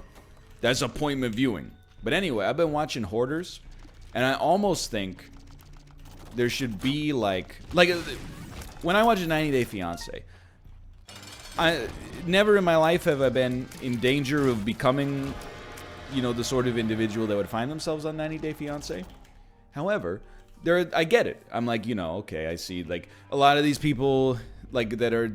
That's appointment viewing. But anyway, I've been watching Hoarders, and I almost think there should be like when I watch a 90 Day Fiancé, I never in my life have I been in danger of becoming, you know, the sort of individual that would find themselves on 90 Day Fiancé. However, I get it. I'm like, you know, okay, I see, like, a lot of these people, like, that are,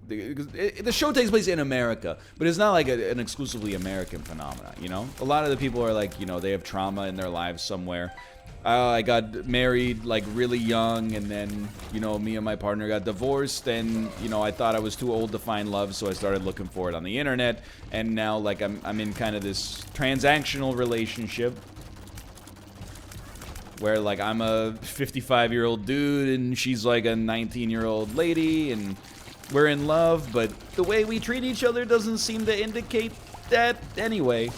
the show takes place in America, but it's not like an exclusively American phenomenon, you know? A lot of the people are like, you know, they have trauma in their lives somewhere. I got married, like, really young, and then, you know, me and my partner got divorced, and, you know, I thought I was too old to find love, so I started looking for it on the internet, and now, like, I'm in kind of this transactional relationship where, like, I'm a 55-year-old dude, and she's, like, a 19-year-old lady, and we're in love, but the way we treat each other doesn't seem to indicate that anyway.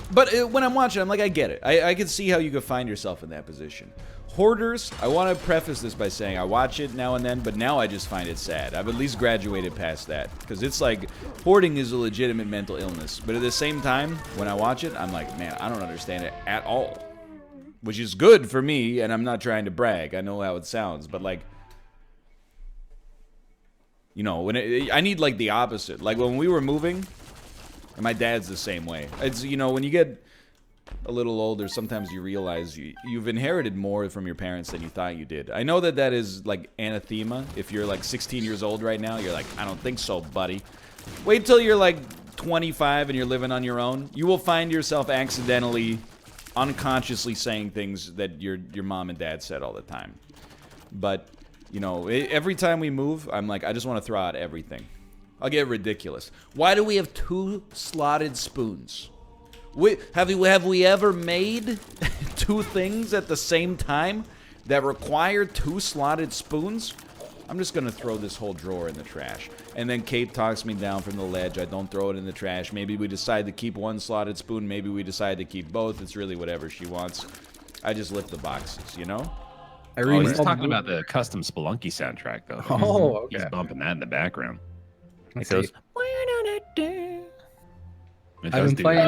But when I'm watching, I'm like, I get it. I can see how you could find yourself in that position. Hoarders, I want to preface this by saying I watch it now and then, but now I just find it sad. I've at least graduated past that, because it's like, hoarding is a legitimate mental illness. But at the same time, when I watch it, I'm like, man, I don't understand it at all. Which is good for me, and I'm not trying to brag. I know how it sounds, but like, you know, when I need like the opposite. Like when we were moving, and my dad's the same way. It's, you know, when you get a little older, sometimes you realize you've inherited more from your parents than you thought you did. I know that is like anathema. If you're like 16 years old right now, you're like, I don't think so, buddy. Wait till you're like 25 and you're living on your own. You will find yourself accidentally unconsciously saying things that your mom and dad said all the time. But, you know, every time we move, I'm like, I just want to throw out everything. I'll get ridiculous. Why do we have 2 slotted spoons? Have we ever made 2 things at the same time that require 2 slotted spoons? I'm just gonna throw this whole drawer in the trash. And then Kate talks me down from the ledge. I don't throw it in the trash. Maybe we decide to keep 1 slotted spoon. Maybe we decide to keep both. It's really whatever she wants. I just lift the boxes, you know? He's talking about the custom Spelunky soundtrack, though. Oh, okay. He's bumping that in the background. Let's It goes. see. It I've does been do that.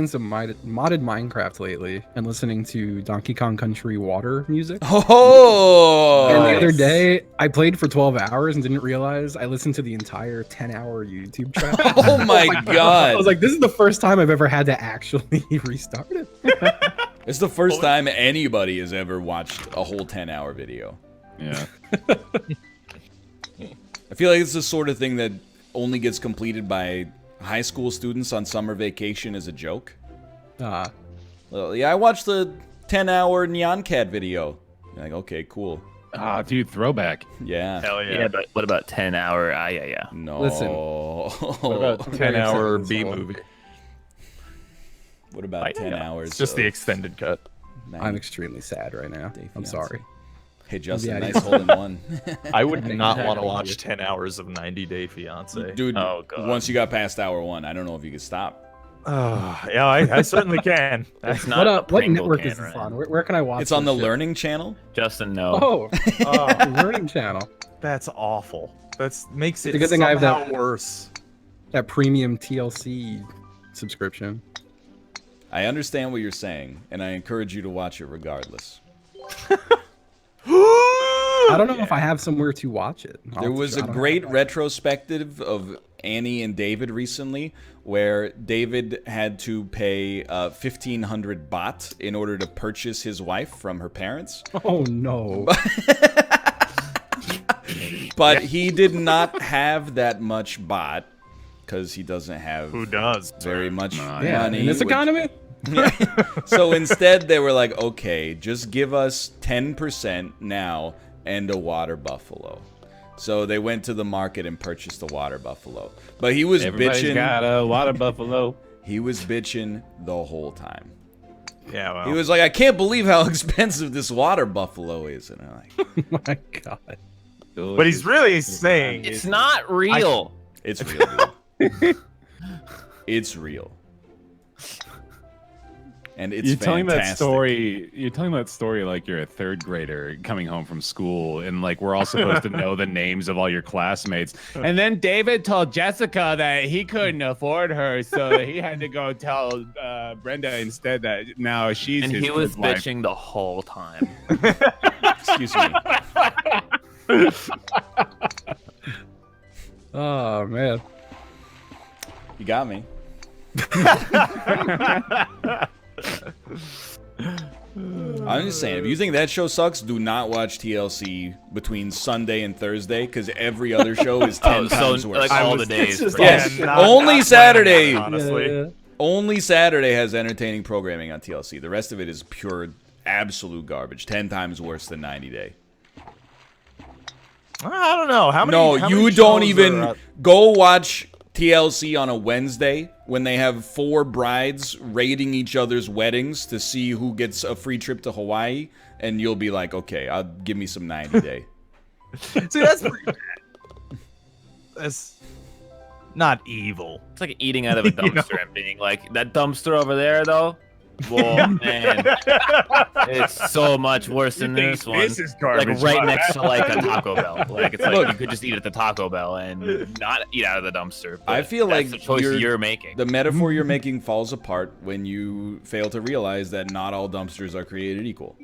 some modded Minecraft lately and listening to Donkey Kong Country water music. Oh! And the other day, I played for 12 hours and didn't realize I listened to the entire 10-hour YouTube track. Oh my god! I was like, this is the first time I've ever had to actually restart it. It's the first time anybody has ever watched a whole 10-hour video. Yeah. I feel like it's the sort of thing that only gets completed by high school students on summer vacation as a joke. Well, yeah, I watched the 10-hour Nyan Cat video. You're like, okay, cool. Ah, dude, throwback. Yeah. Hell Yeah, but what about 10-hour? Yeah. No. Listen. What about 10-hour excited, B so- movie? What about 10 hours? It's just the of extended cut. I'm extremely sad right now. Day I'm Fiancé. sorry. Hey, Justin, Yeah, nice hole-in-one. I would Thank not you. want to watch 10 hours of 90 Day Fiance. Dude, Oh, God. once you got past hour 1, I don't know if you could stop. Yeah, I certainly can. That's not What Pringle network can, is this right? on? Where can I watch It's on this the shit? Learning Channel. Justin, no. Oh, Learning Channel. That's awful. That makes it It's a good thing I have somehow that- worse. That premium TLC subscription. I understand what you're saying, and I encourage you to watch it regardless. I don't know if I have somewhere to watch it. There was a great retrospective of Annie and David recently, where David had to pay 1,500 baht in order to purchase his wife from her parents. Oh no. But he did not have that much baht because he doesn't have Who does? very much Yeah, money. in this which- economy? So instead, they were like, okay, just give us 10% now and a water buffalo. So they went to the market and purchased a water buffalo. But he was Everybody's bitching. got a water buffalo. He was bitching the whole time. Yeah, well. He was like, I can't believe how expensive this water buffalo is. And I'm like, Oh my god. But he's really saying It's not real. it's real. Dude. It's real. And it's You're telling that fantastic. story. You're telling that story like you're a 3rd grader coming home from school, and like we're all supposed to know the names of all your classmates. And then David told Jessica that he couldn't afford her, so he had to go tell Brenda instead that now she's And his he was wife. bitching the whole time. Excuse me. Oh man. You got me. I'm just saying, if you think that show sucks, do not watch TLC between Sunday and Thursday, because every other show is 10 times worse. like all the days. Yes, not only planning Saturday. on it, honestly. Yeah. Only Saturday has entertaining programming on TLC. The rest of it is pure, absolute garbage. 10 times worse than 90 Day. I don't know. How many? No, how you many don't shows even are out- go watch TLC on a Wednesday when they have 4 brides raiding each other's weddings to see who gets a free trip to Hawaii, and you'll be like, okay, I'll give me some 90 Day. See, that's pretty bad. That's not evil. It's like eating out of a dumpster and being like, that dumpster over there, though? Whoa, man. It's so much worse than this one. This is garbage. Like right next to like a Taco Bell. Like it's like you could just eat at the Taco Bell and not eat out of the dumpster. I but feel that's like the choice you're- you're making. The metaphor you're making falls apart when you fail to realize that not all dumpsters are created equal.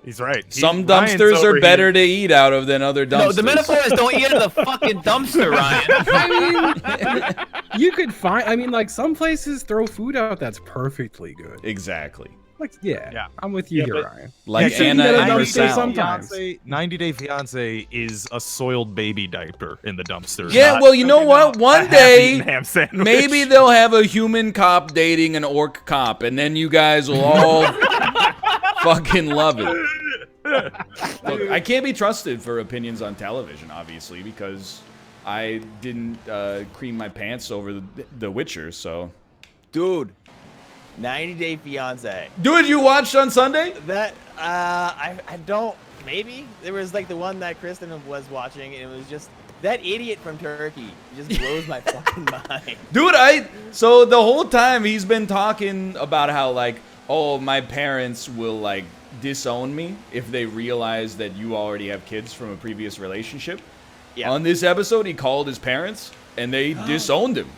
He's right. Some dumpsters are better to eat out of than other dumpsters. No, the metaphor is don't eat out of the fucking dumpster, Ryan. I mean, you could find. I mean, like some places throw food out that's perfectly good. Exactly. Like, yeah, Yeah. I'm with you Yeah, here, but- Ryan. Like Yeah, Anna you gotta and dumpster Marcel. sometimes. 90 Day Fiance is a soiled baby diaper in the dumpster. Yeah, not well, you know what? a One half-eaten day, ham sandwich. maybe they'll have a human cop dating an orc cop, and then you guys will all fucking love it. Look, I can't be trusted for opinions on television, obviously, because I didn't cream my pants over The Witcher, so... Dude, 90 Day Fiance. Dude, you watched on Sunday? That I don't. Maybe there was like the one that Kristen was watching, and it was just that idiot from Turkey. Just blows my fucking mind. Dude, so the whole time he's been talking about how like, oh, my parents will like disown me if they realize that you already have kids from a previous relationship. Yeah. On this episode, he called his parents and they disowned him.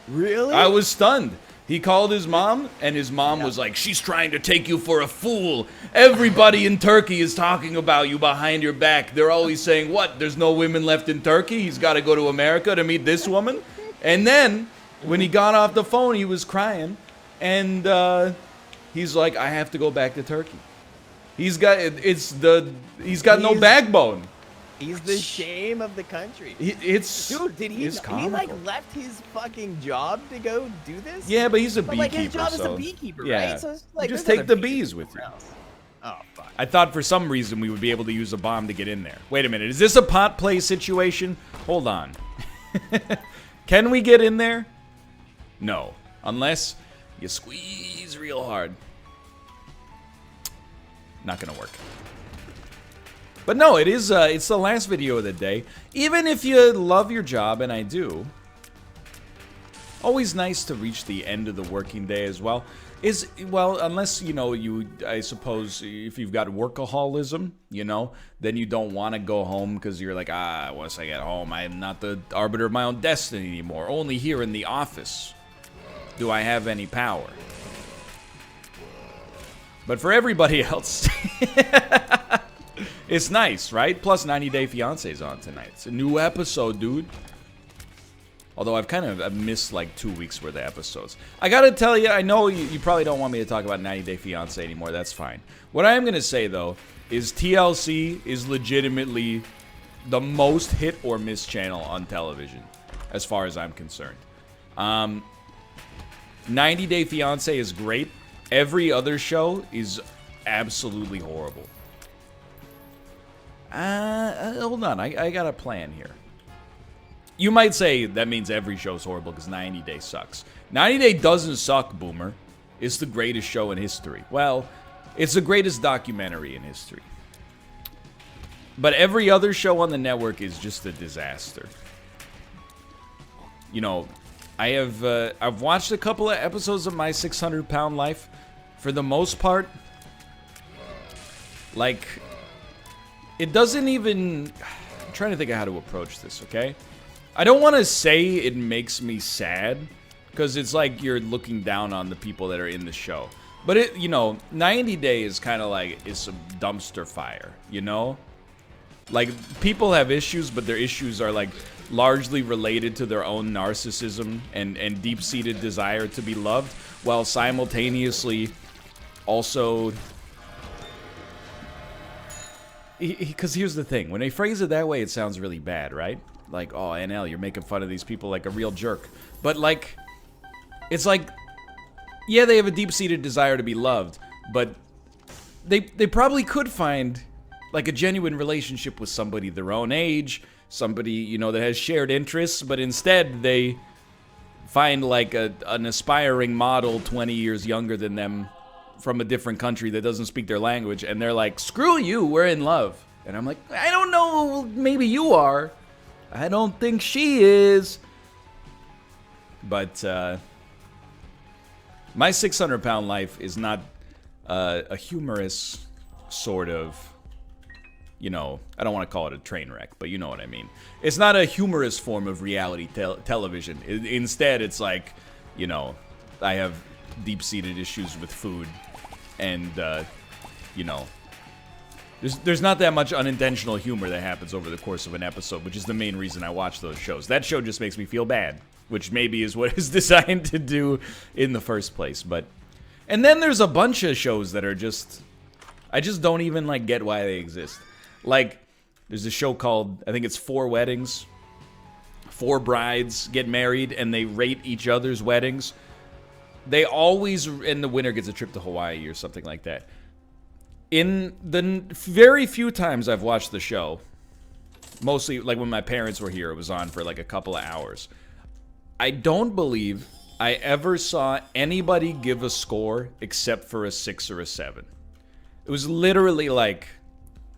Really? I was stunned. He called his mom, and his mom was like, she's trying to take you for a fool. Everybody in Turkey is talking about you behind your back. They're always saying, what, there's no women left in Turkey? He's got to go to America to meet this woman? And then, when he got off the phone, he was crying, and he's like, I have to go back to Turkey. He's got no backbone. He's the shame of the country. Dude, did he like left his fucking job to go do this? Yeah, but he's a But beekeeper. like his job is so, a beekeeper, yeah. right? So it's like Just there's take the other bees with you. else. Oh fuck. I thought for some reason we would be able to use a bomb to get in there. Wait a minute, is this a pot play situation? Hold on. Can we get in there? No. Unless you squeeze real hard. Not gonna work. But no, it's the last video of the day. Even if you love your job, and I do, always nice to reach the end of the working day as well. Unless, I suppose if you've got workaholism, then you don't want to go home because you're like, once I get home, I'm not the arbiter of my own destiny anymore. Only here in the office do I have any power. But for everybody else, it's nice, right? Plus 90 Day Fiance's on tonight. It's a new episode, dude. Although I've missed like 2 weeks worth of episodes. I gotta tell you, I know you probably don't want me to talk about 90 Day Fiance anymore. That's fine. What I am gonna say though is TLC is legitimately the most hit or miss channel on television, as far as I'm concerned. 90 Day Fiance is great. Every other show is absolutely horrible. Hold on, I got a plan here. You might say that means every show's horrible because 90 Day sucks. 90 Day doesn't suck, Boomer. It's the greatest show in history. Well, it's the greatest documentary in history. But every other show on the network is just a disaster. I've watched a couple of episodes of My 600 Pound Life. For the most part, like, it doesn't even... I'm trying to think of how to approach this, okay? I don't want to say it makes me sad, because it's like you're looking down on the people that are in the show. But 90 Day is kind of like, it's a dumpster fire, Like, people have issues, but their issues are like largely related to their own narcissism and deep-seated desire to be loved, while simultaneously also... Because here's the thing, when they phrase it that way, it sounds really bad, right? Like, oh, NL, you're making fun of these people like a real jerk. But, like, it's like, yeah, they have a deep-seated desire to be loved, but they probably could find, like, a genuine relationship with somebody their own age, somebody, that has shared interests, but instead they find, like, an aspiring model 20 years younger than them from a different country that doesn't speak their language, and they're like, screw you, we're in love. And I'm like, I don't know, maybe you are. I don't think she is. But My 600 Pound Life is not a humorous sort of, I don't want to call it a train wreck, but you know what I mean. It's not a humorous form of reality television. Instead, it's like, I have deep-seated issues with food, and, There's not that much unintentional humor that happens over the course of an episode, which is the main reason I watch those shows. That show just makes me feel bad, which maybe is what it's designed to do in the first place. But And then there's a bunch of shows that are just, I just don't even like get why they exist. Like, there's a show called, I think it's 4 Weddings. 4 brides get married and they rate each other's weddings. They always, and the winner gets a trip to Hawaii or something like that. In the very few times I've watched the show, mostly like when my parents were here, it was on for like a couple of hours. I don't believe I ever saw anybody give a score except for a 6 or a 7. It was literally like,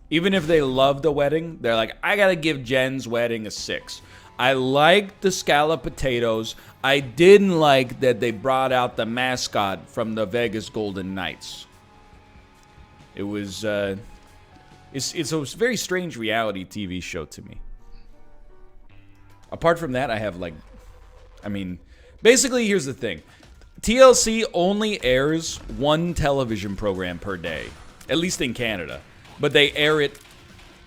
even if they loved the wedding, they're like, I gotta give Jen's wedding a 6. I liked the scalloped potatoes. I didn't like that they brought out the mascot from the Vegas Golden Knights. It was, it's a very strange reality TV show to me. Apart from that, I have like, I mean, basically here's the thing. TLC only airs 1 television program per day, at least in Canada, but they air it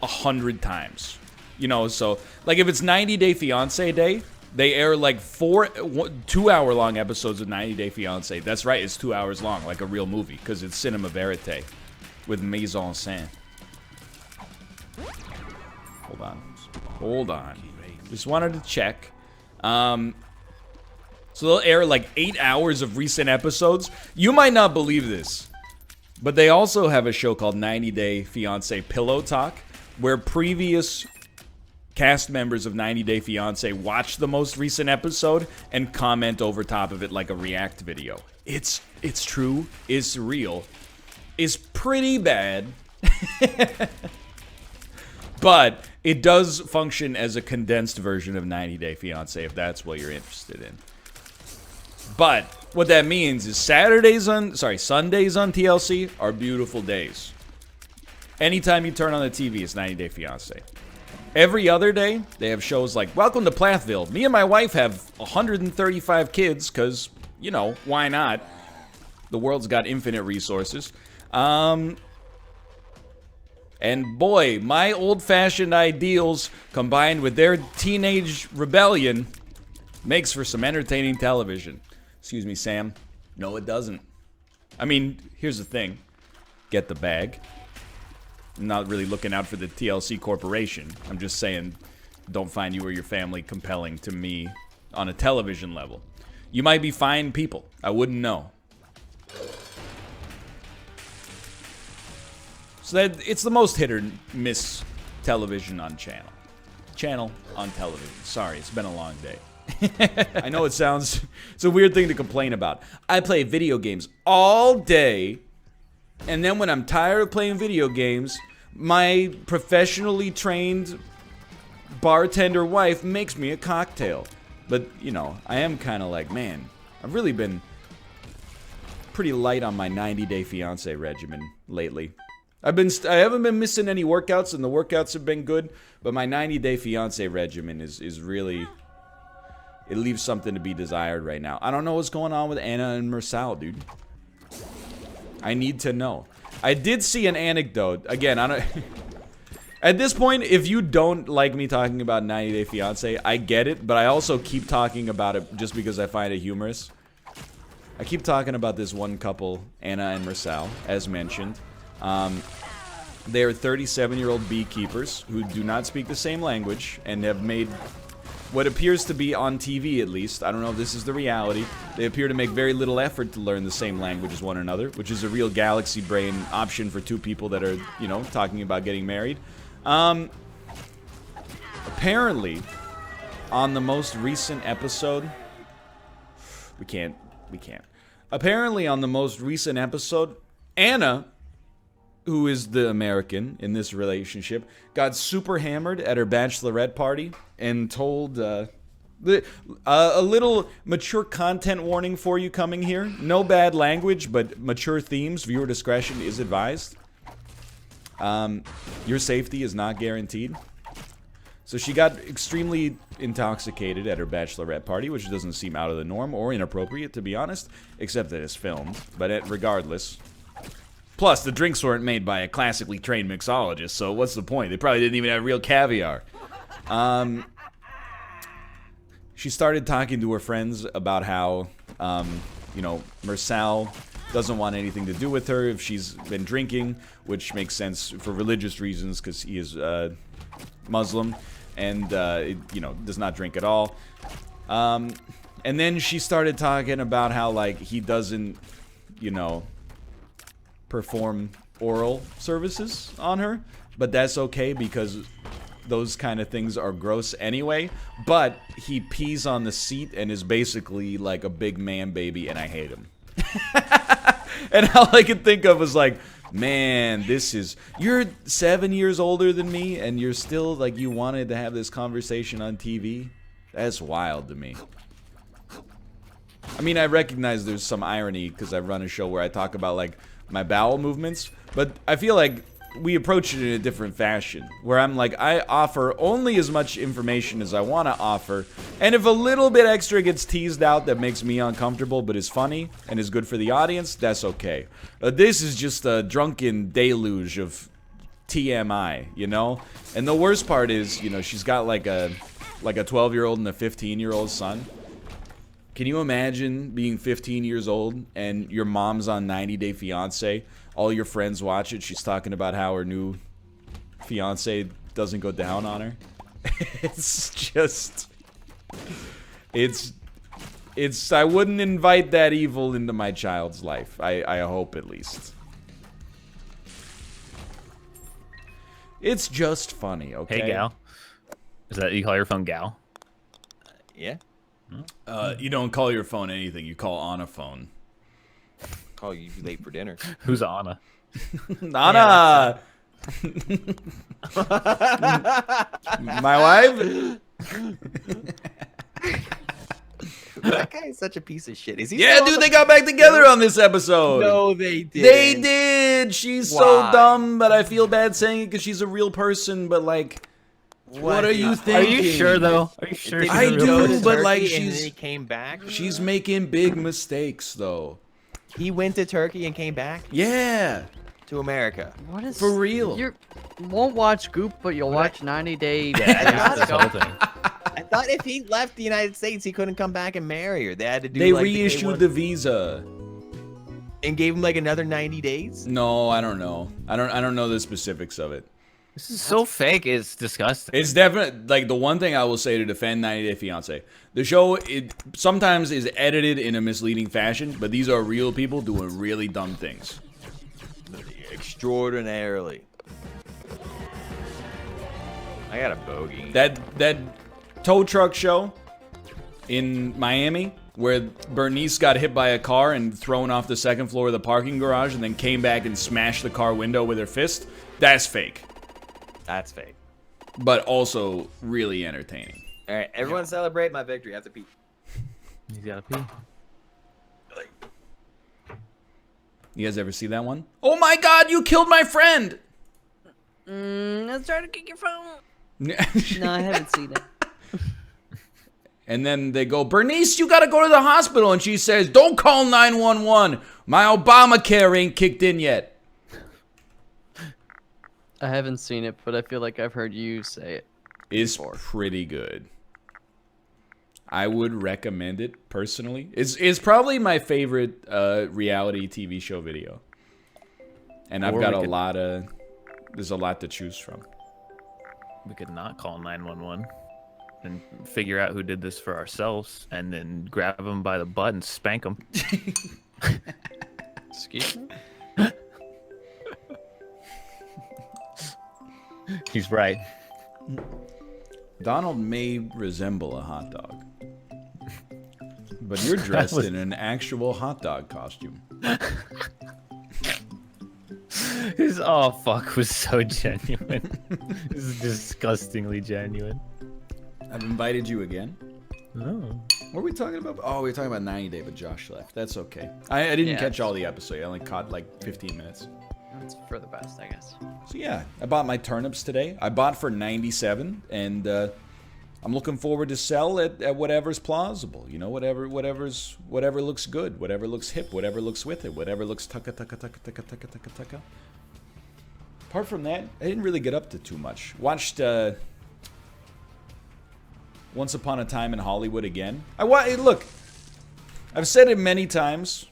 100 times. You know, so like if it's 90 Day Fiancé Day, they air like 4 2-hour-long episodes of 90 Day Fiancé. That's right, it's 2 hours long, like a real movie, because it's cinema verite with mise en scène. Hold on. Just wanted to check. So they'll air like 8 hours of recent episodes. You might not believe this, but they also have a show called 90 Day Fiancé Pillow Talk, where previous cast members of 90 Day Fiancé watch the most recent episode and comment over top of it like a react video. It's true, it's real, it's pretty bad, but it does function as a condensed version of 90 Day Fiancé if that's what you're interested in. But what that means is Sundays on TLC are beautiful days. Anytime you turn on the TV, it's 90 Day Fiancé. Every other day, they have shows like Welcome to Plathville. Me and my wife have 135 kids because, you know, why not? The world's got infinite resources. And boy, my old-fashioned ideals combined with their teenage rebellion makes for some entertaining television. Excuse me, Sam. No, it doesn't. I mean, here's the thing. Get the bag. I'm not really looking out for the TLC corporation. I'm just saying, don't find you or your family compelling to me on a television level. You might be fine people. I wouldn't know. So that it's the most hit or miss television on channel. Channel on television. Sorry, it's been a long day. I know it's a weird thing to complain about. I play video games all day, and then when I'm tired of playing video games, my professionally trained bartender wife makes me a cocktail. But, you know, I am kind of like, man, I've really been pretty light on my 90 Day Fiancé regimen lately. I haven't been missing any workouts, and the workouts have been good, but my 90 Day Fiancé regimen is really, it leaves something to be desired right now. I don't know what's going on with Anna and Marcel, dude. I need to know. I did see an anecdote. Again, I don't... At this point, if you don't like me talking about 90 Day Fiancé, I get it, but I also keep talking about it just because I find it humorous. I keep talking about this one couple, Anna and Marcel, as mentioned. They are 37-year-old beekeepers who do not speak the same language and have made what appears to be on TV, at least. I don't know if this is the reality. They appear to make very little effort to learn the same language as one another, which is a real galaxy brain option for two people that are, you know, talking about getting married. Apparently, on the most recent episode, we can't. Apparently, on the most recent episode, Anna, who is the American in this relationship, got super hammered at her bachelorette party and told a little mature content warning for you coming here. No bad language, but mature themes. Viewer discretion is advised. Your safety is not guaranteed. So she got extremely intoxicated at her bachelorette party, which doesn't seem out of the norm or inappropriate, to be honest, except that it's filmed. But regardless... Plus, the drinks weren't made by a classically trained mixologist, so what's the point? They probably didn't even have real caviar. She started talking to her friends about how, you know, Marcel doesn't want anything to do with her if she's been drinking, which makes sense for religious reasons because he is Muslim and does not drink at all. And then she started talking about how like he doesn't, perform oral services on her, but that's okay because those kind of things are gross anyway. But he pees on the seat and is basically like a big man baby, and I hate him. And all I could think of was like, man, you're 7 years older than me, and you're still like, you wanted to have this conversation on TV? That's wild to me. I mean, I recognize there's some irony because I run a show where I talk about like my bowel movements, but I feel like we approach it in a different fashion, where I'm like, I offer only as much information as I want to offer, and if a little bit extra gets teased out that makes me uncomfortable but is funny and is good for the audience, that's okay. This is just a drunken deluge of TMI, And the worst part is, she's got like a 12-year-old and a 15-year-old son. Can you imagine being 15 years old and your mom's on 90 Day Fiancé? All your friends watch it. She's talking about how her new fiance doesn't go down on her. It's I wouldn't invite that evil into my child's life. I hope at least. It's just funny, okay? Hey, gal. Is that you call your phone gal? Yeah. You don't call your phone anything. You call on a phone. Call you late for dinner. Who's Anna? Anna! My wife? That guy is such a piece of shit. Is he? Yeah, dude, they got back together on this episode. No, they did. They did. She's so dumb, but I feel bad saying it because she's a real person. But like, what are you thinking? Are you sure though? Are you sure? I do, but like, he came back. She's making big mistakes though. He went to Turkey and came back. Yeah. To America. What is for real? You won't watch Goop, but you'll watch 90 Day. Yeah, that's the whole thing. I thought if he left the United States, he couldn't come back and marry her. They had to do. They like, reissued the visa and gave him like another 90 days. No, I don't know. I don't know the specifics of it. This is so fake. It's disgusting. It's definitely like the one thing I will say to defend 90 Day Fiancé. The show sometimes is edited in a misleading fashion, but these are real people doing really dumb things. Extraordinarily. I got a bogey. That tow truck show in Miami where Bernice got hit by a car and thrown off the second floor of the parking garage and then came back and smashed the car window with her fist. That's fake. That's fake. But also really entertaining. All right, everyone celebrate my victory. I have to pee. You gotta pee. You guys ever see that one? Oh my god, you killed my friend! Let's try to kick your phone. No, I haven't seen it. And then they go, Bernice, you gotta go to the hospital. And she says, don't call 911. My Obamacare ain't kicked in yet. I haven't seen it, but I feel like I've heard you say it. It's pretty good. I would recommend it personally. It's probably my favorite reality TV show video. And I've got there's a lot to choose from. We could not call 911 and figure out who did this for ourselves and then grab them by the butt and spank them. Excuse me? He's right. Donald may resemble a hot dog. But you're dressed in an actual hot dog costume. His oh fuck was so genuine. This is disgustingly genuine. I've invited you again. Oh. What were we talking about? Oh, we were talking about 90 Day, but Josh left. That's okay. I didn't catch all the episode. I only caught like 15 minutes. That's for the best, I guess. So yeah, I bought my turnips today. I bought for 97, and I'm looking forward to sell at whatever's plausible. You know, whatever looks good, whatever looks hip, whatever looks with it, whatever looks tucka. Apart from that, I didn't really get up to too much. Watched Once Upon a Time in Hollywood again. Look, I've said it many times.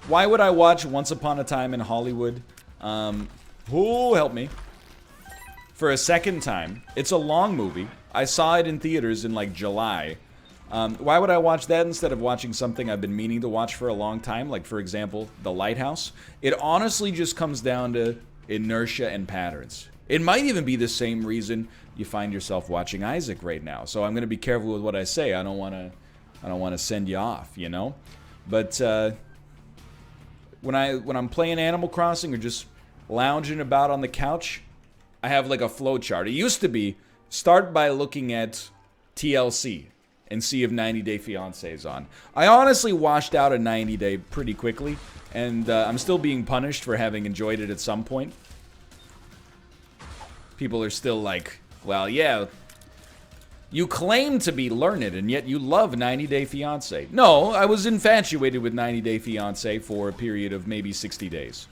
Why would I watch Once Upon a Time in Hollywood? Who help me? For a second time. It's a long movie. I saw it in theaters in like July. Why would I watch that instead of watching something I've been meaning to watch for a long time? Like, for example, The Lighthouse. It honestly just comes down to inertia and patterns. It might even be the same reason you find yourself watching Isaac right now. So I'm going to be careful with what I say. I don't want to send you off, you know? But when I'm playing Animal Crossing or just lounging about on the couch, I have like a flow chart. It used to be start by looking at TLC and see if 90 Day Fiancé is on. I honestly washed out a 90 Day pretty quickly, and I'm still being punished for having enjoyed it at some point. People are still like, well, yeah, you claim to be learned, and yet you love 90 Day Fiancé. No, I was infatuated with 90 Day Fiancé for a period of maybe 60 days.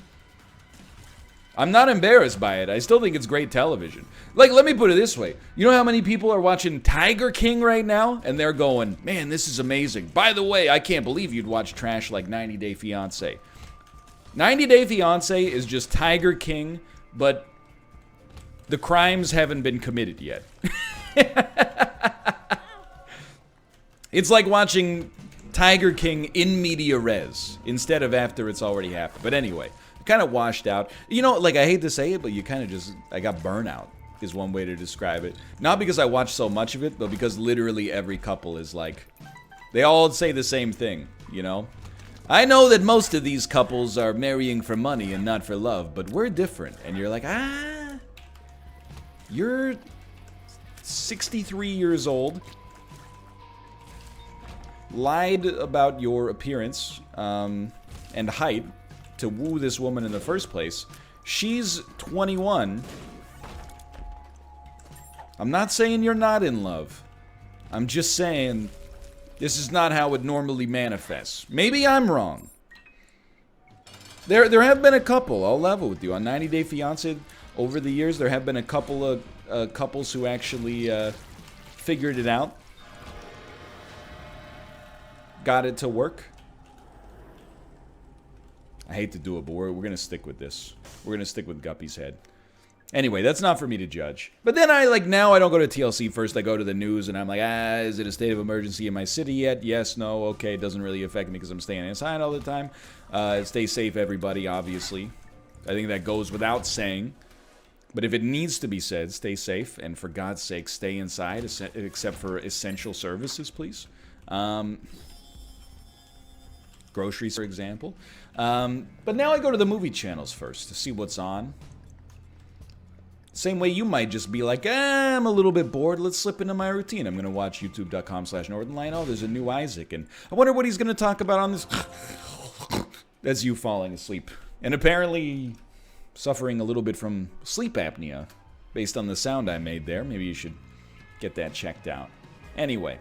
I'm not embarrassed by it. I still think it's great television. Like, let me put it this way. You know how many people are watching Tiger King right now? And they're going, man, this is amazing. By the way, I can't believe you'd watch trash like 90 Day Fiancé. 90 Day Fiancé is just Tiger King, but the crimes haven't been committed yet. It's like watching Tiger King in media res instead of after it's already happened. But anyway, kind of washed out. You know, like, I hate to say it, but you kind of just, I got burnout is one way to describe it. Not because I watched so much of it, but because literally every couple is like, they all say the same thing, you know? I know that most of these couples are marrying for money and not for love, but we're different. And you're like, you're 63 years old, lied about your appearance and height to woo this woman in the first place. She's 21. I'm not saying you're not in love. I'm just saying this is not how it normally manifests. Maybe I'm wrong. There have been a couple, I'll level with you, on 90 Day Fiancé over the years. There have been a couple of couples who actually figured it out. Got it to work. I hate to do it, but we're going to stick with this. We're going to stick with Guppy's head. Anyway, that's not for me to judge. But then now I don't go to TLC first. I go to the news, and I'm like, is it a state of emergency in my city yet? Yes, no, okay. It doesn't really affect me because I'm staying inside all the time. Stay safe, everybody, obviously. I think that goes without saying. But if it needs to be said, stay safe. And for God's sake, stay inside, except for essential services, please. Groceries, for example. But now I go to the movie channels first to see what's on. Same way you might just be like, I'm a little bit bored, let's slip into my routine. I'm going to watch youtube.com/Northernlion. Oh, there's a new Isaac, and I wonder what he's going to talk about on this. That's you falling asleep. And apparently suffering a little bit from sleep apnea based on the sound I made there. Maybe you should get that checked out. Anyway.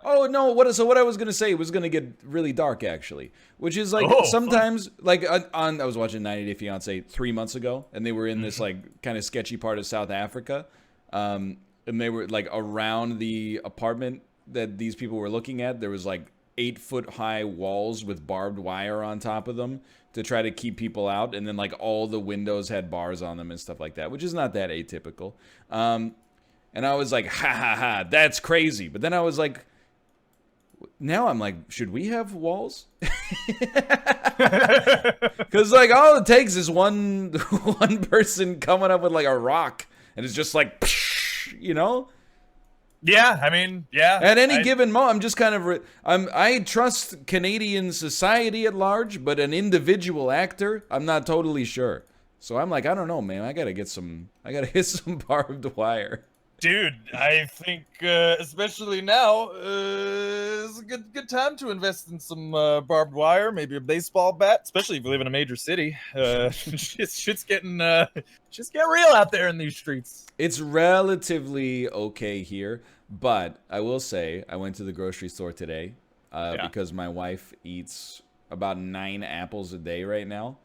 Oh, no, what I was going to say was going to get really dark, actually. Which is, like, sometimes, like, I was watching 90 Day Fiancé 3 months ago, and they were in this, like, kind of sketchy part of South Africa. And they were, like, around the apartment that these people were looking at, there was, like, 8-foot-high walls with barbed wire on top of them to try to keep people out. And then, like, all the windows had bars on them and stuff like that, which is not that atypical. And I was like, ha, ha, ha, that's crazy. But then I was like, now I'm like, should we have walls? Because, like, all it takes is one person coming up with, like, a rock, and it's just like, you know? Yeah, I mean, yeah. At any given moment, I'm just kind of, I trust Canadian society at large, but an individual actor, I'm not totally sure. So I'm like, I don't know, man. I gotta hit some barbed wire. Dude, I think, especially now, is a good time to invest in some barbed wire, maybe a baseball bat, especially if you live in a major city. Shit's getting real out there in these streets. It's relatively okay here, but I will say I went to the grocery store today because my wife eats about 9 apples a day right now.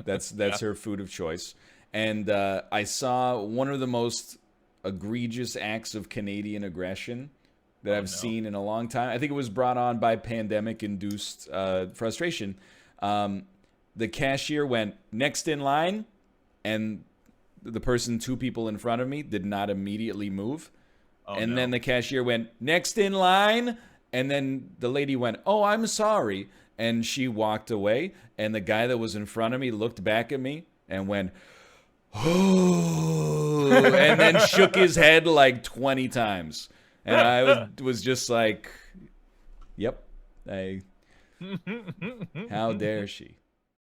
That's her food of choice, and I saw one of the most egregious acts of Canadian aggression that I've seen in a long time. I think it was brought on by pandemic-induced frustration. The cashier went next in line, and the person 2 people in front of me did not immediately move. Then the cashier went next in line, and then the lady went, "Oh, I'm sorry," and she walked away. And the guy that was in front of me looked back at me and went, "Oh," and then shook his head like 20 times. And I was just like, "Yep, how dare she?"